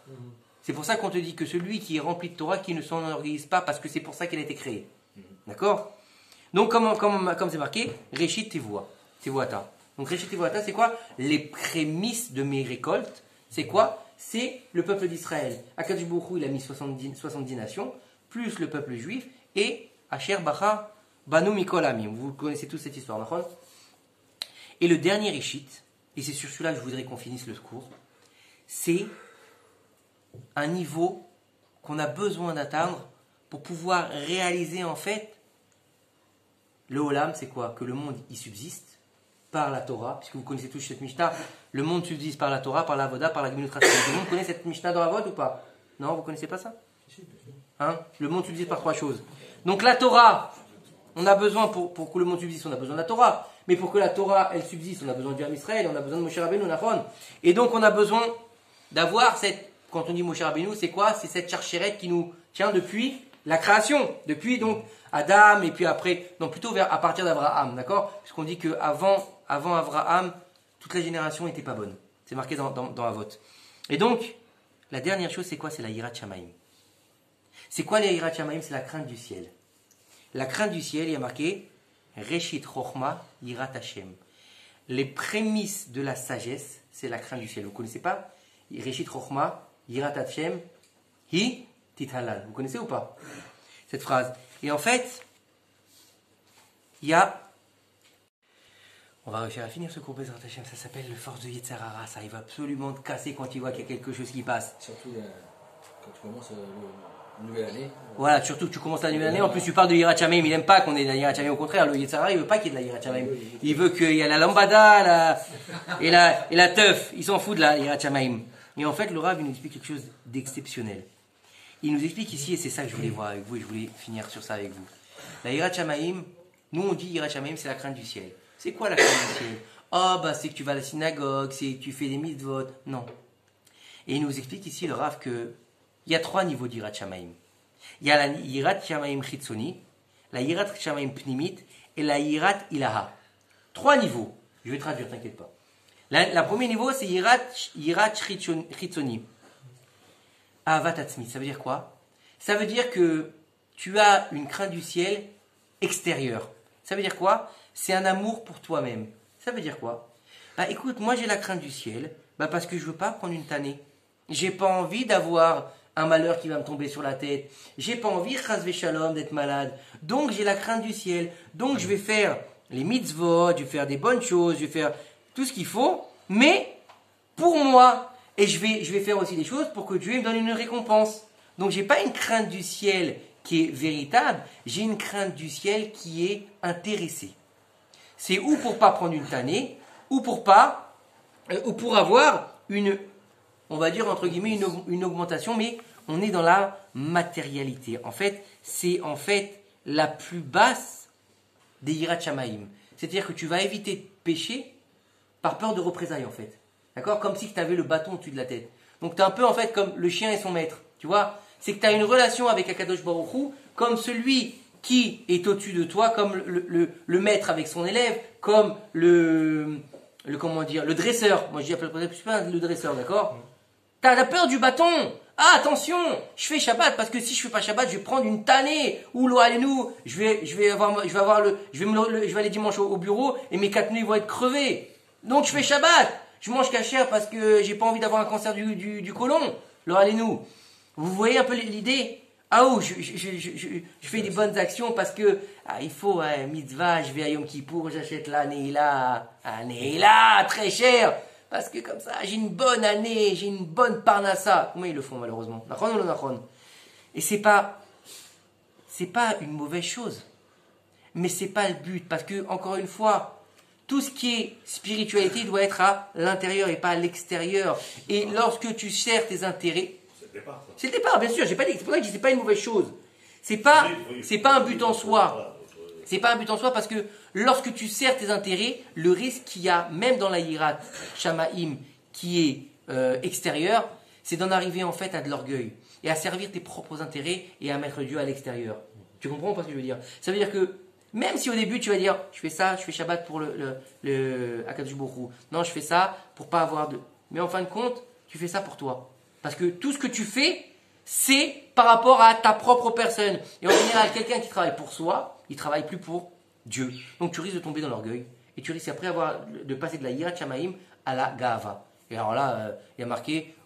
A: C'est pour ça qu'on te dit que celui qui est rempli de Torah, qui ne s'en enorgueillisse pas, parce que c'est pour ça qu'elle a été créée. D'accord ? Donc, comme c'est marqué, Réchit Tevoa. Tevoata. Donc, Réchit Tevoata, c'est quoi ? Les prémices de mes récoltes. C'est quoi ? C'est le peuple d'Israël. Akadosh Baruch Hu, il a mis 70 nations, plus le peuple juif, et Asher Bacha Banu Mikol Amim. Vous connaissez tous cette histoire, d'accord ? Et le dernier Réchit, et c'est sur celui-là que je voudrais qu'on finisse le cours, c'est un niveau qu'on a besoin d'atteindre pour pouvoir réaliser en fait le Olam, c'est quoi ? Que le monde y subsiste par la Torah, puisque vous connaissez tous cette Mishnah, le monde subsiste par la Torah, par la Avoda, par la Gemilut Ratzon. Tout le monde connaît cette Mishnah dans la Avoda ou pas ? Non, vous connaissez pas ça ? Le monde subsiste par trois choses. Donc la Torah, on a besoin, pour que le monde subsiste, on a besoin de la Torah. Mais pour que la Torah, elle subsiste, on a besoin du Ham Israël, on a besoin de Moshe Rabbeinu, Nachon. Et donc, on a besoin d'avoir quand on dit Moshe Rabbeinu, c'est quoi? C'est cette charchérette qui nous tient depuis la création. Depuis donc Adam, et puis après, donc plutôt à partir d'Abraham, d'accord? Puisqu'on dit qu'avant Abraham, toute la génération n'était pas bonne. C'est marqué dans Avot. Et donc, la dernière chose, c'est quoi? C'est la Yirat Shamaim. C'est quoi la Yirat Shamaim? C'est la crainte du ciel. La crainte du ciel, il y a marqué Reshit Chochma Yirat Hashem. Les prémices de la sagesse, c'est la crainte du ciel. Vous ne connaissez pas? Reshit Chochma Yirat Hashem Hi Tithalal. Vous connaissez ou pas cette phrase? Et en fait, il y a... On va réussir à finir ce cours Bezrat Hashem. Ça s'appelle le force de Yetzer Hara. Ça, il va absolument te casser quand il voit qu'il y a quelque chose qui passe.
G: Surtout quand tu commences une nouvelle année.
A: Voilà, surtout que tu commences la nouvelle année. En plus, tu parles de Yirat Shamaim. Il n'aime pas qu'on ait de la Yirat Shamaim. Au contraire, le Yetzer Hara, il veut pas qu'il y ait de la Yirat Shamaim. Il veut qu'il y ait la lambada et la teuf. Il s'en fout de la Yirat Shamaim. Et en fait, le Rav, il nous explique quelque chose d'exceptionnel. Il nous explique ici, et c'est ça que je voulais voir avec vous, et je voulais finir sur ça avec vous. La Yirat Shamaim, nous on dit Yirat Shamaim, c'est la crainte du ciel. C'est quoi la crainte du ciel? C'est que tu vas à la synagogue, c'est que tu fais des mitzvot. Non. Et il nous explique ici, le Rav, qu'il y a 3 niveaux d'Yirat Shamaim. Il y a la Yirat Shamaim Chitzoni, la Yirat Shamaim Pnimit, et la Yirat Ilaha. 3 niveaux. Je vais traduire, t'inquiète pas. La premier niveau, c'est Yirat Chitzoni. Ahavat Atzmi, ça veut dire quoi? Ça veut dire que tu as une crainte du ciel extérieure. Ça veut dire quoi? C'est un amour pour toi-même. Ça veut dire quoi? Écoute, moi j'ai la crainte du ciel, parce que je veux pas prendre une tannée. J'ai pas envie d'avoir un malheur qui va me tomber sur la tête. J'ai pas envie, chas v'shalom, d'être malade. Donc j'ai la crainte du ciel. Donc je vais faire les mitzvot, je vais faire des bonnes choses, je vais faire tout ce qu'il faut, mais pour moi. Et je vais faire aussi des choses pour que Dieu me donne une récompense. Donc je n'ai pas une crainte du ciel qui est véritable, j'ai une crainte du ciel qui est intéressée. C'est ou pour pas prendre une tannée, ou pour avoir on va dire entre guillemets une augmentation, mais on est dans la matérialité. En fait, c'est la plus basse des Yirat Shamaim. C'est-à-dire que tu vas éviter de pécher par peur de représailles en fait. D'accord? Comme si tu avais le bâton au-dessus de la tête. Donc tu es un peu en fait comme le chien et son maître. Tu vois? C'est que tu as une relation avec Akadosh Baruch Hu comme celui qui est au-dessus de toi, comme le maître avec son élève, comme le dresseur. Moi je dis pas le dresseur, d'accord? Tu as la peur du bâton. Ah attention, je fais Shabbat parce que si je fais pas Shabbat, je vais prendre une tannée ou lo alenu, je vais aller dimanche au bureau et mes 4 nuits vont être crevées. Donc je fais Shabbat. Je mange cachère parce que j'ai pas envie d'avoir un cancer du côlon. Alors allez-nous. Vous voyez un peu l'idée? Je fais des bonnes actions parce que il faut mitzvah, je vais à Yom Kippour, j'achète la Neila, très cher. Parce que comme ça, j'ai une bonne année, j'ai une bonne parnassa. Comment ils le font malheureusement? Nachon ou non nachon? Et c'est pas une mauvaise chose. Mais c'est pas le but. Parce que, encore une fois, tout ce qui est spiritualité doit être à l'intérieur et pas à l'extérieur. Et lorsque tu sers tes intérêts, c'est le départ, bien sûr. C'est pour ça que je dis c'est pas une mauvaise chose. C'est pas un but en soi. C'est pas un but en soi parce que lorsque tu sers tes intérêts, le risque qu'il y a même dans la Yirat Shamaim qui est extérieur, c'est d'en arriver en fait à de l'orgueil et à servir tes propres intérêts et à mettre Dieu à l'extérieur. Tu comprends pas ce que je veux dire? Ça veut dire que même si au début tu vas dire je fais ça, je fais Shabbat pour le Akadosh Baruch Hu. Non, je fais ça pour pas avoir de. Mais en fin de compte, tu fais ça pour toi. Parce que tout ce que tu fais, c'est par rapport à ta propre personne. Et en général, quelqu'un qui travaille pour soi, il travaille plus pour Dieu. Donc tu risques de tomber dans l'orgueil. Et tu risques après de passer de la Yirat Shamaim à la Gahava. Et alors là, il y a marqué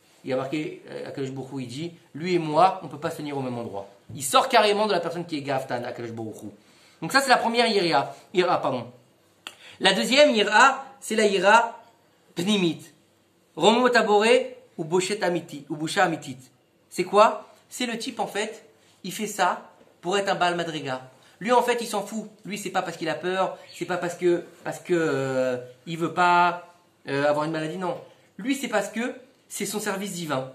A: Akadosh Baruch Hu, il dit, lui et moi, on ne peut pas se tenir au même endroit. Il sort carrément de la personne qui est Gavtan, Akadosh Baruch Hu. Donc ça, c'est la première Yira. La deuxième Yira, c'est la Yira Pnimit. Romo Taboré ou Boshet Amiti, ou Bosha Amitit. C'est quoi? C'est le type, en fait, il fait ça pour être un Baal Madriga. Lui, en fait, il s'en fout. Lui, c'est pas parce qu'il a peur, c'est pas parce que il veut pas avoir une maladie, non. Lui, c'est parce que c'est son service divin.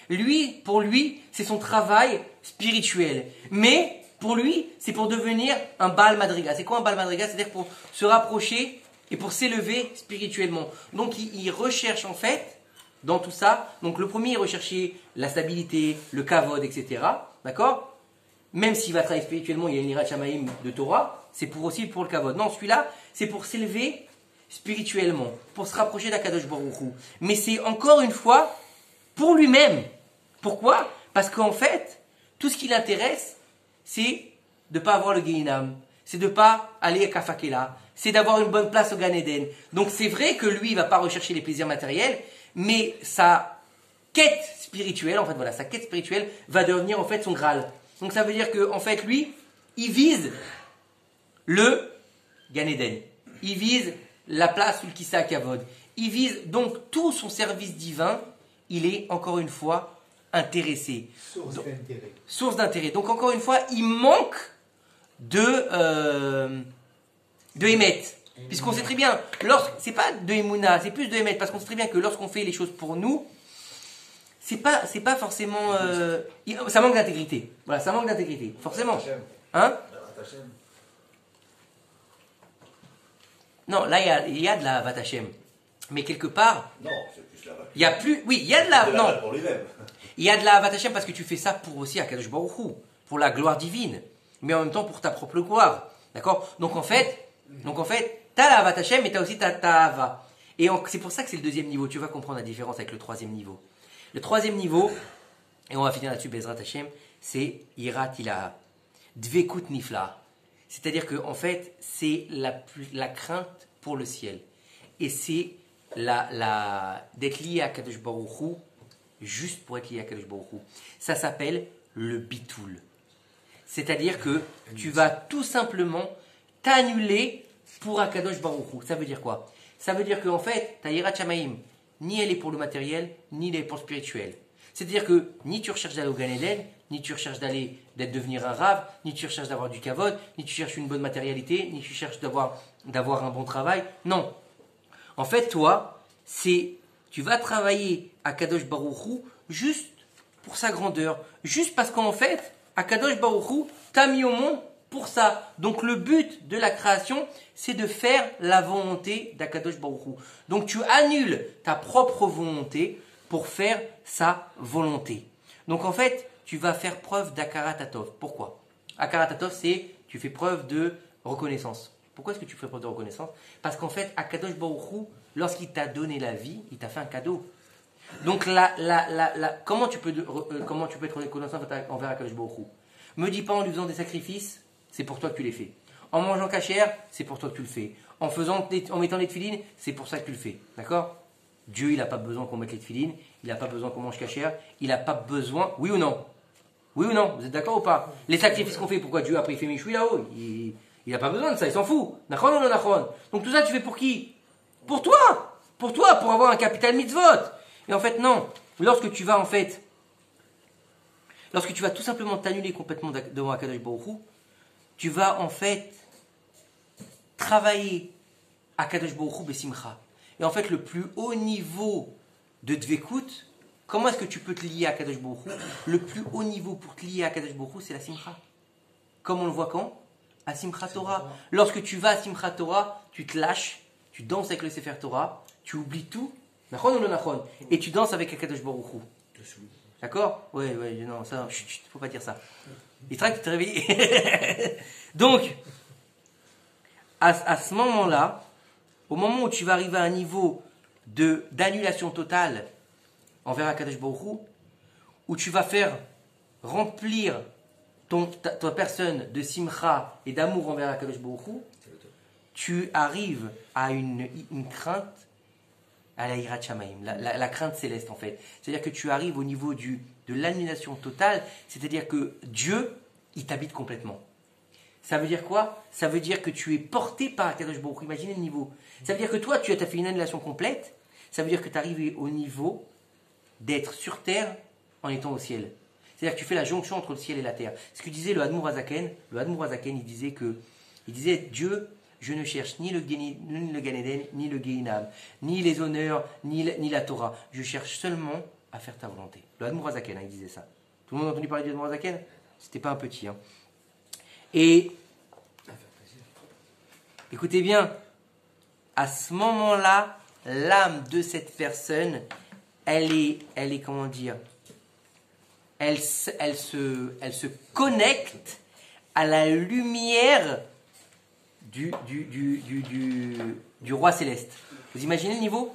A: Lui, pour lui, c'est son travail spirituel. Mais Pour lui, c'est pour devenir un Baal Madriga. C'est quoi un Baal Madriga? C'est-à-dire pour se rapprocher et pour s'élever spirituellement. Donc il recherche en fait, dans tout ça, donc le premier, il recherchait la stabilité, le kavod, etc. D'accord? Même s'il va travailler spirituellement, il y a une Yirat Shamaim de Torah, c'est aussi pour le kavod. Non, celui-là, c'est pour s'élever spirituellement, pour se rapprocher d'Akadosh Baruch Hu. Mais c'est encore une fois pour lui-même. Pourquoi? Parce qu'en fait, tout ce qui l'intéresse, c'est de ne pas avoir le Gehinam, c'est de ne pas aller à Kafakela, c'est d'avoir une bonne place au Gan Eden. Donc c'est vrai que lui, il ne va pas rechercher les plaisirs matériels, mais sa quête spirituelle, en fait, voilà, sa quête spirituelle va devenir en fait son Graal. Donc ça veut dire que en fait, lui, il vise le Gan Eden. Il vise la place où le Kissa Kavod. Il vise donc tout son service divin, il est encore une fois intéressé. Source d'intérêt. Donc encore une fois, il manque de Hémet. Puisqu'on sait très bien, c'est pas de Emouna, c'est plus de Hémet, parce qu'on sait très bien que lorsqu'on fait les choses pour nous, c'est pas forcément... ça manque d'intégrité. Voilà, ça manque d'intégrité, forcément. Hein? Non, là il y a de la Vatachem. Mais quelque part...
F: Non, c'est plus la vache.
A: Il y a plus... Oui, il y a de la...
F: C'est
A: Non,
F: pour lui-même.
A: il y a de la Avat Hashem parce que tu fais ça pour aussi Akadosh Baruch Hu, pour la gloire divine, mais en même temps pour ta propre gloire. D'accord? Donc en fait, tu as la Avat Hashem, mais tu as aussi ta Ava. Et c'est pour ça que c'est le deuxième niveau. Tu vas comprendre la différence avec le troisième niveau. Le troisième niveau, et on va finir là-dessus, Bezrat Hashem, c'est Yirat Ilaha. Dvekut Nifla. C'est-à-dire que en fait, c'est la crainte pour le ciel. Et c'est d'être lié à Kadosh Baruch Hu, juste pour être lié à Kadosh Baruch Hu. Ça s'appelle le bitoul. C'est-à-dire que tu vas tout simplement t'annuler pour Akadosh Baruch Hu. Ça veut dire quoi? Ça veut dire qu'en fait, ta Yirat Shamaim, ni elle est pour le matériel, ni elle est pour le spirituel. C'est-à-dire que ni tu recherches d'aller au Gan Eden, ni tu recherches devenir un rave, ni tu recherches d'avoir du kavod, ni tu cherches une bonne matérialité, ni tu cherches d'avoir un bon travail. Non. En fait, toi, tu vas travailler à Kadosh Baruch Hu juste pour sa grandeur. Juste parce qu'en fait, à Kadosh Baruch Hu t'a mis au monde pour ça. Donc le but de la création, c'est de faire la volonté d'Akadosh Baruch Hu. Donc tu annules ta propre volonté pour faire sa volonté. Donc en fait, tu vas faire preuve d'Akarat Hatov. Pourquoi? Akarat Hatov, c'est tu fais preuve de reconnaissance. Pourquoi est-ce que tu fais preuve de reconnaissance? Parce qu'en fait, Akadosh Baruch Hu, lorsqu'il t'a donné la vie, il t'a fait un cadeau. Donc comment tu peux être reconnaissant envers Akadosh Baruch Hu? Me dis pas en lui faisant des sacrifices, c'est pour toi que tu les fais. En mangeant cachère, c'est pour toi que tu le fais. En mettant les tefilines, c'est pour ça que tu le fais. D'accord? Dieu, il n'a pas besoin qu'on mette les tefilines, il n'a pas besoin qu'on mange cachère, il n'a pas besoin... Oui ou non? Oui ou non? Vous êtes d'accord ou pas? Les sacrifices qu'on fait, pourquoi Dieu après il fait Michoui là-haut? Il n'a pas besoin de ça, il s'en fout. Nachon ou non nachon? Donc tout ça, tu fais pour qui? Pour toi! Pour toi, pour avoir un capital mitzvot. Et en fait, non. Lorsque tu vas tout simplement t'annuler complètement devant Akadosh Baruch Hu, tu vas en fait travailler Akadosh Baruch Hu besimcha. Et en fait, le plus haut niveau de Dvekut, comment est-ce que tu peux te lier à Kadosh Baruch Hu? Le plus haut niveau pour te lier à Kadosh Baruch Hu, c'est la Simcha. Comme on le voit quand? À Simchat Torah. Lorsque tu vas à Simchat Torah, tu te lâches, tu danses avec le Sefer Torah, tu oublies tout, nachon ou non nachon, et tu danses avec Kadosh Baruch Hu. D'accord? Oui, non, ça, faut pas dire ça. Il traque, tu te réveilles. Donc, à ce moment-là, au moment où tu vas arriver à un niveau d'annulation totale envers Akadosh Baruch Hu, où tu vas faire remplir ta personne de simcha et d'amour envers Akadosh Baruch Hu, tu arrives à une crainte, à la Yirat Shamaim, la crainte céleste en fait. C'est-à-dire que tu arrives au niveau de l'annulation totale, c'est-à-dire que Dieu, il t'habite complètement. Ça veut dire quoi? Ça veut dire que tu es porté par Akadosh Baruch Hu. Imaginez le niveau. Ça veut dire que toi, tu as fait une annulation complète. Ça veut dire que tu es arrivé au niveau d'être sur terre en étant au ciel. C'est-à-dire que tu fais la jonction entre le ciel et la terre. Ce que disait le Admour Hazaken. Le Admour Hazaken, il disait Dieu, je ne cherche ni le Gan Eden, ni le Gehinam, ni les honneurs, ni la Torah. Je cherche seulement à faire ta volonté. Le Admour Hazaken, il disait ça. Tout le monde a entendu parler du Admour Hazaken? C'était pas un petit. Et écoutez bien, à ce moment-là, l'âme de cette personne, elle est comment dire, elle se connecte à la lumière du roi céleste. Vous imaginez le niveau?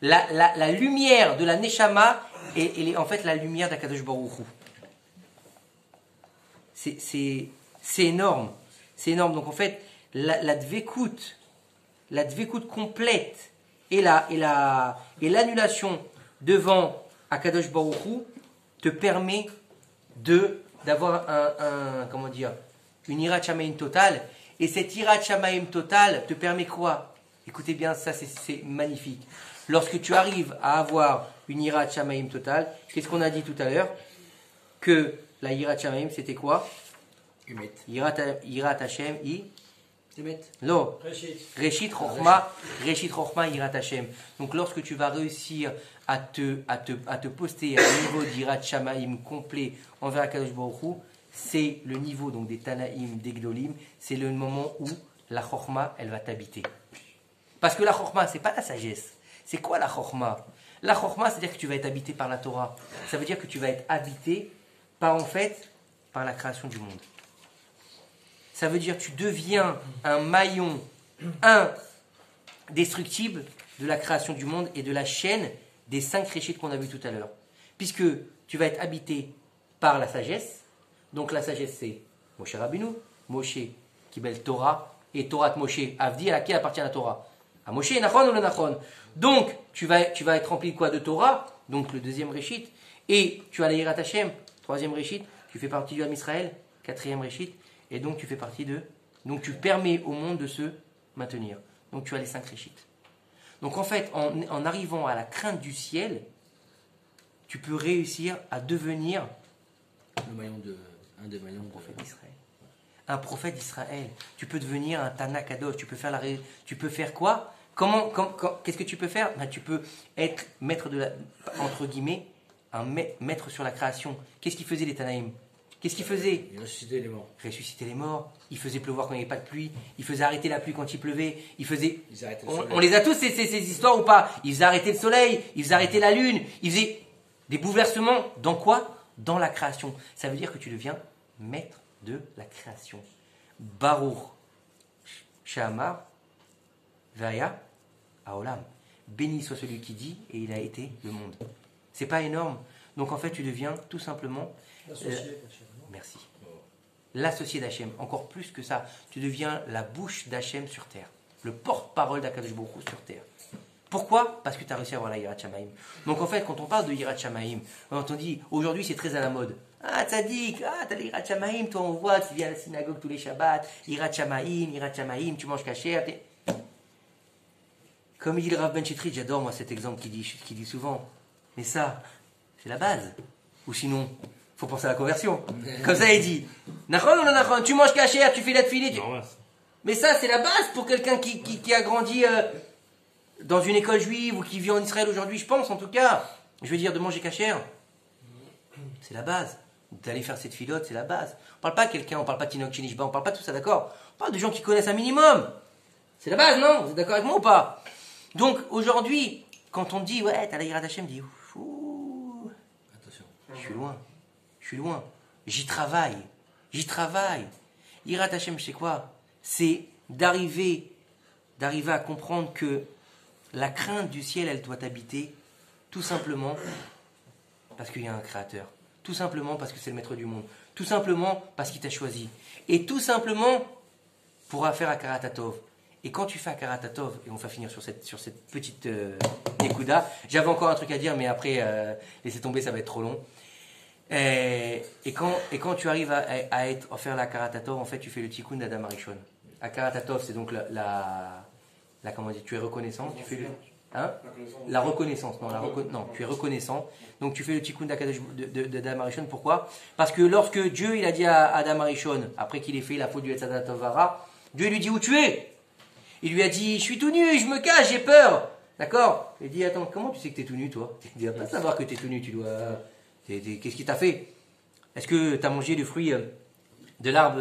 A: La lumière de la Neshama est en fait la lumière d'Akadosh Baruch Hu. C'est énorme. C'est énorme. Donc en fait, la dvekout complète et l'annulation devant Akadosh Baruch Hu te permet d'avoir comment dire, une Hirat Shamayim totale. Et cette Hirat Shamayim totale te permet quoi? Écoutez bien, ça c'est magnifique. Lorsque tu arrives à avoir une Hirat Shamayim totale, qu'est-ce qu'on a dit tout à l'heure? Que la Hirat Shamayim, c'était quoi?
G: Humet.
A: Hirat Hashem,
G: Humet.
A: Lo.
B: Réchit.
A: Reshit Chochma, Hirat Hashem. Donc lorsque tu vas réussir à te poster à un niveau d'Hirat Shamayim complet envers Akadosh Baruch Hu, c'est le niveau donc des Tanaïm, des Gdolim, c'est le moment où la Chochma, elle va t'habiter. Parce que la Chochma, c'est pas la sagesse. C'est quoi la Chochma? La Chochma, c'est-à-dire que tu vas être habité par la Torah. Ça veut dire que tu vas être habité par la création du monde. Ça veut dire que tu deviens un maillon indestructible de la création du monde et de la chaîne des 5 réchits qu'on a vu tout à l'heure. Puisque tu vas être habité par la sagesse. Donc la sagesse, c'est Moshe Rabbeinu, Moshe qui belle Torah, et Torah de Moshe, Avdi, à qui appartient la Torah? À Moshe, Nachon ou le Nachon? Donc tu vas être rempli de quoi? De Torah, donc le deuxième réchit, et tu as la Hirat Hashem, troisième réchit, tu fais partie du Ham Israël, quatrième réchit, et donc tu fais partie donc tu permets au monde de se maintenir. Donc tu as les 5 réchits. Donc en fait, en arrivant à la crainte du ciel, tu peux réussir à devenir
G: un des maillons
A: prophète d'Israël. Un prophète d'Israël. Tu peux devenir un Tanakadosh. Tu peux faire quoi? Qu'est-ce que tu peux faire? Tu peux être maître entre guillemets, un maître sur la création. Qu'est-ce qu'ils faisaient les Tanaïm? Qu'est-ce qu'ils faisaient?
G: Ils ressuscitaient les morts.
A: Ressusciter les morts. Ils faisaient pleuvoir quand il n'y avait pas de pluie. Ils faisaient arrêter la pluie quand il pleuvait.
G: Ils arrêtaient le soleil.
A: On les a tous ces histoires ou pas? Ils faisaient arrêter le soleil. Ils faisaient arrêter la lune. Ils faisaient des bouleversements. Dans quoi? Dans la création. Ça veut dire que tu deviens maître de la création. Baruch Shamar Vaya Aolam. Béni soit celui qui dit et il a été le monde. C'est pas énorme. Donc en fait tu deviens tout simplement merci. L'associé d'Hachem. Encore plus que ça. Tu deviens la bouche d'Hachem sur terre. Le porte-parole d'Akadosh Baruch Hu sur terre. Pourquoi? Parce que tu as réussi à avoir la Hirat Shamayim. Donc en fait, quand on parle de Hirat Shamayim, on dit, aujourd'hui c'est très à la mode. Ah, tzaddik, t'as la Hirat Shamayim, toi on voit, tu viens à la synagogue tous les Shabbats, Hirat Shamayim, tu manges kasher. Comme il dit le Rav Ben Chitrit, j'adore moi cet exemple qu'il dit souvent. Mais ça, c'est la base. Ou sinon, faut penser à la conversion. Comme ça il dit, Nachon ou non Nachon, tu manges kasher, tu fais la tefillah. Mais ça, c'est la base pour quelqu'un qui a grandi dans une école juive ou qui vit en Israël aujourd'hui, je pense en tout cas. Je veux dire, de manger kasher, c'est la base. D'aller faire cette filote, c'est la base. On parle pas de quelqu'un, on parle pas de Tinok Chinishba, on parle pas de tout ça, d'accord? On parle de gens qui connaissent un minimum. C'est la base, non? Vous êtes d'accord avec moi ou pas? Donc, aujourd'hui, quand on dit, ouais, t'as la Hirat Hashem, dit,
G: Attention.
A: je suis loin. J'y travaille. Hirat Hashem, c'est quoi? C'est d'arriver à comprendre que la crainte du ciel, elle doit t'habiter tout simplement parce qu'il y a un créateur. Tout simplement parce que c'est le maître du monde. Tout simplement parce qu'il t'a choisi. Et tout simplement pour faire Akarat Hatov. Et quand tu fais Akarat Hatov, et on va finir sur cette petite Nekuda, j'avais encore un truc à dire, mais après, laissez tomber, ça va être trop long. Et quand tu arrives à faire la Akarat Hatov, en fait, tu fais le Tikkun d'Adam Arishon. Akarat Hatov, c'est donc comment dire, tu es reconnaissant, tu fais la reconnaissance, non, tu es reconnaissant, donc tu fais le Tikkun d'Adam Arishon. Pourquoi? Parce que lorsque Dieu il a dit à Adam Arishon, après qu'il ait fait la faute du Etzadat Tovara, Dieu lui dit où tu es? Il lui a dit, je suis tout nu, je me cache, j'ai peur. D'accord? Il dit, attends, comment tu sais que tu es tout nu, toi? Il ne dois pas savoir que tu es tout nu, tu dois... Qu'est-ce qui t'a fait? Est-ce que tu as mangé le fruit de l'arbre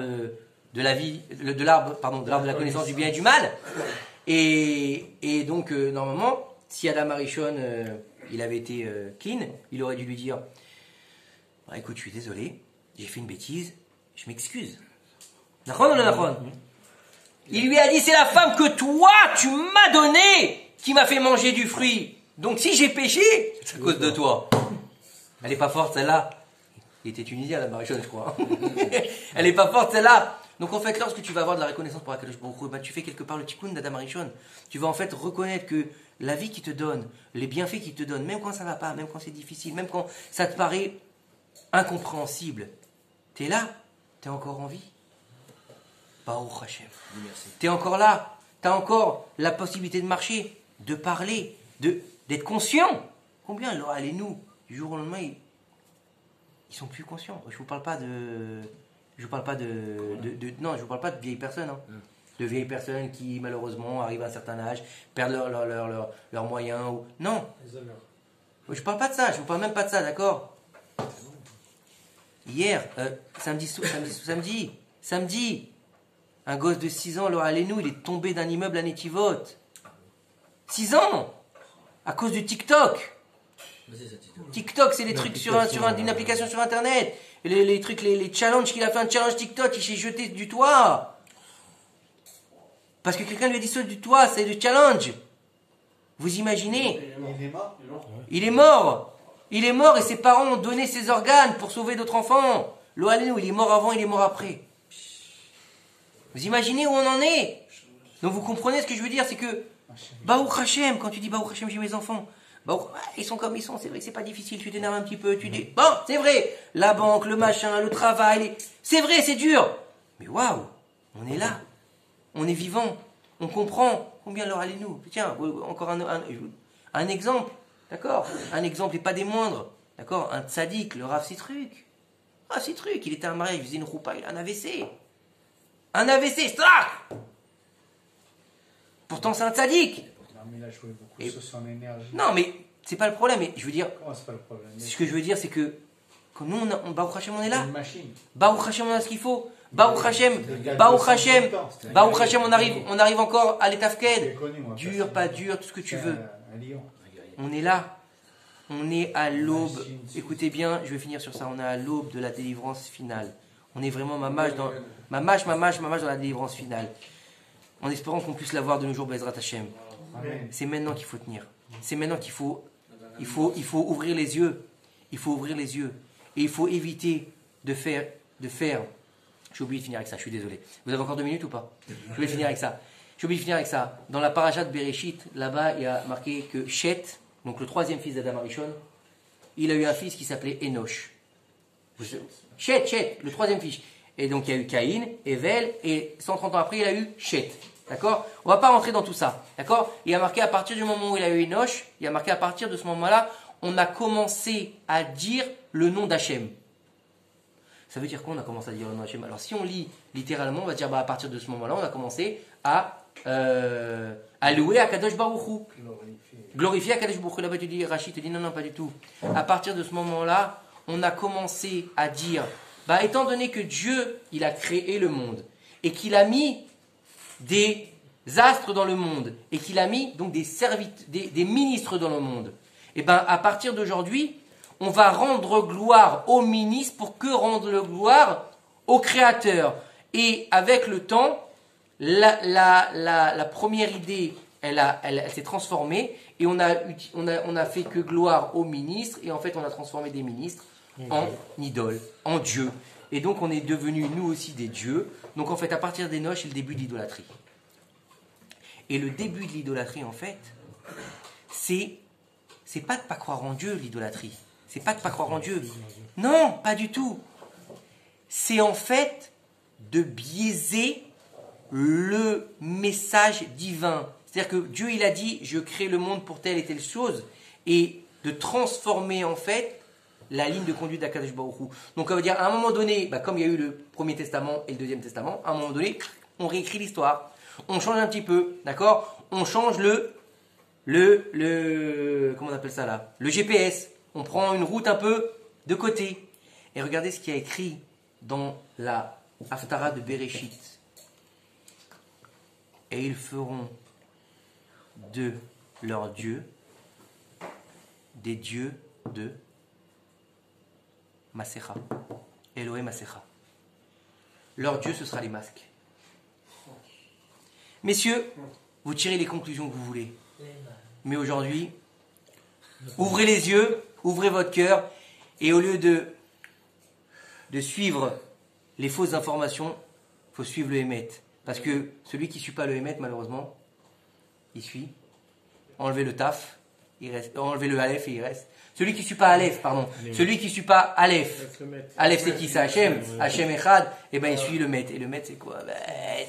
A: de la vie, de l'arbre, pardon, de l'arbre de la connaissance du bien et du mal. Et donc, normalement, si Adam Arishon, il avait été clean, il aurait dû lui dire, bah, écoute, je suis désolé, j'ai fait une bêtise, je m'excuse. Nachon ou non nachon? Il lui a dit, c'est la femme que toi, tu m'as donnée, qui m'a fait manger du fruit. Donc si j'ai péché, c'est à cause de toi. Elle est pas forte, celle-là. Il était tunisien, la Marichonne, je crois. Elle est pas forte, celle-là. Donc en fait, lorsque tu vas avoir de la reconnaissance pour Akadosh Baruch Hu, ben, tu fais quelque part le tikkun d'Adam Arishon. Tu vas en fait reconnaître que la vie qu'il te donne, les bienfaits qu'il te donne, même quand ça va pas, même quand c'est difficile, même quand ça te paraît incompréhensible, t'es là, t'es encore en vie. Baruch Hashem. T'es encore là, t'as encore la possibilité de marcher, de parler, d'être conscient. Combien alors allez-nous du jour au lendemain, ils sont plus conscients. Je vous parle pas de non, je vous parle pas de vieilles personnes. Hein. De vieilles personnes qui malheureusement arrivent à un certain âge, perdent leurs moyens. Ou... Non. Je parle pas de ça. Je vous parle même pas de ça, d'accord? Hier, samedi, un gosse de 6 ans, alors allez-nous, il est tombé d'un immeuble à Netivot. 6 ans, à cause du TikTok. TikTok, c'est les trucs sur une application sur Internet. Les trucs, les challenges qu'il a fait, un challenge TikTok, il s'est jeté du toit. Parce que quelqu'un lui a dit saute du toit, c'est le challenge. Vous imaginez? Il est mort. Il est mort et ses parents ont donné ses organes pour sauver d'autres enfants. L'Oalenou, il est mort avant, il est mort après. Vous imaginez où on en est? Donc vous comprenez ce que je veux dire, c'est que Baruch Hashem, quand tu dis Baruch Hashem, j'ai mes enfants. Ils sont comme ils sont, c'est vrai que c'est pas difficile, tu t'énerves un petit peu, tu dis, bon, c'est vrai, la banque, le machin, le travail, c'est vrai, c'est dur. Mais waouh, on est là, on est vivant, on comprend, combien leur allez-nous? Tiens, encore un exemple, d'accord? Un exemple et pas des moindres, d'accord? Un tzaddik, le Rav Sitruk. Rav Sitruk, il était à un mariage, il faisait une roupa, il a un AVC. Un AVC, strac! Pourtant c'est un tzaddik.
H: Mais il a joué beaucoup sur son énergie.
A: Non, mais c'est pas le problème. Mais je veux dire,
H: Comment c'est pas le problème?
A: ce que je veux dire, c'est que quand nous, Baruch Hashem, on est là.
H: Une machine.
A: Baruch Hashem, on a ce qu'il faut. Baruch Hashem, on arrive encore à l'étafked. Dur, pas dur, tout ce que tu veux. On est là. On est à l'aube. Écoutez bien, je vais finir sur ça. On est à l'aube de la délivrance finale. On est vraiment mamash dans la délivrance finale. En espérant qu'on puisse l'avoir de nos jours, Bezrat Hashem. C'est maintenant qu'il faut tenir. C'est maintenant qu'il faut ouvrir les yeux. Il faut ouvrir les yeux. Et il faut éviter de faire. J'ai oublié de finir avec ça, je suis désolé. Vous avez encore 2 minutes ou pas? J'ai oublié de finir avec ça. Dans la paracha de Bereshit, là-bas, il y a marqué que Shet, donc le 3e fils d'Adam Arishon, il a eu un fils qui s'appelait Enoch. Shet, le 3e fils. Et donc il y a eu Caïn, Evel, et 130 ans après, il a eu Shet. D'accord? On ne va pas rentrer dans tout ça. D'accord? Il a marqué à partir du moment où il a eu Enoch, il a marqué à partir de ce moment-là, on a commencé à dire le nom d'Hachem. Ça veut dire quoi, on a commencé à dire le nom d'Hachem? Alors si on lit littéralement, on va dire à partir de ce moment-là, on a commencé à louer Akadosh Baruch Hu. Glorifier Akadosh Baruch Hu. Là-bas tu dis, Rachid te dit non, pas du tout. À partir de ce moment-là, on a commencé à dire, étant donné que Dieu, il a créé le monde, et qu'il a mis des astres dans le monde, et qu'il a mis donc des ministres dans le monde, et à partir d'aujourd'hui, on va rendre gloire aux ministres pour que rendre gloire au Créateur. Et avec le temps, la première idée, elle s'est transformée, et on a fait que gloire aux ministres, et en fait on a transformé des ministres en idoles, en dieux. Et donc on est devenus nous aussi des dieux. Donc en fait à partir des noces, c'est le début de l'idolâtrie. Et le début de l'idolâtrie en fait, c'est pas de pas croire en Dieu l'idolâtrie. C'est pas de pas croire en Dieu. Non, pas du tout. C'est en fait de biaiser le message divin. C'est-à-dire que Dieu il a dit je crée le monde pour telle et telle chose, et de transformer en fait la ligne de conduite d'Akadosh Baruch Hu. Donc on va dire, à un moment donné, comme il y a eu le Premier Testament et le Deuxième Testament, à un moment donné, on réécrit l'histoire. On change un petit peu, d'accord? On change comment on appelle ça là? Le GPS. On prend une route un peu de côté. Et regardez ce qu'il y a écrit dans la Haftara de Bereshit. Et ils feront de leurs dieux des dieux de Masecha. Elohim Masecha. Leur dieu, ce sera les masques. Messieurs, vous tirez les conclusions que vous voulez. Mais aujourd'hui, ouvrez les yeux, ouvrez votre cœur, et au lieu de suivre les fausses informations, il faut suivre le Hémet. Parce que celui qui ne suit pas le Hémet, malheureusement, il suit. Enlevez le taf, il reste. Enlevez le Aleph et il reste. Celui qui ne suit pas Aleph, pardon. Celui qui ne suit pas Aleph. Aleph, c'est qui? C'est Hachem. Hachem Echad. Et ben il suit le Met. Et le Met, c'est quoi?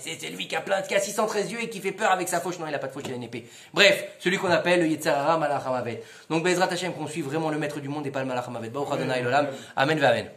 A: C'est lui qui a 613 yeux et qui fait peur avec sa fauche. Non, il n'a pas de fauche, il a une épée. Bref, celui qu'on appelle le Yetzirah Malach Hamavet. Donc Bezrat Hachem, qu'on suit vraiment le maître du monde et pas le Malach Hamavet. Baruch Adonai Olam. Amen ve Amen.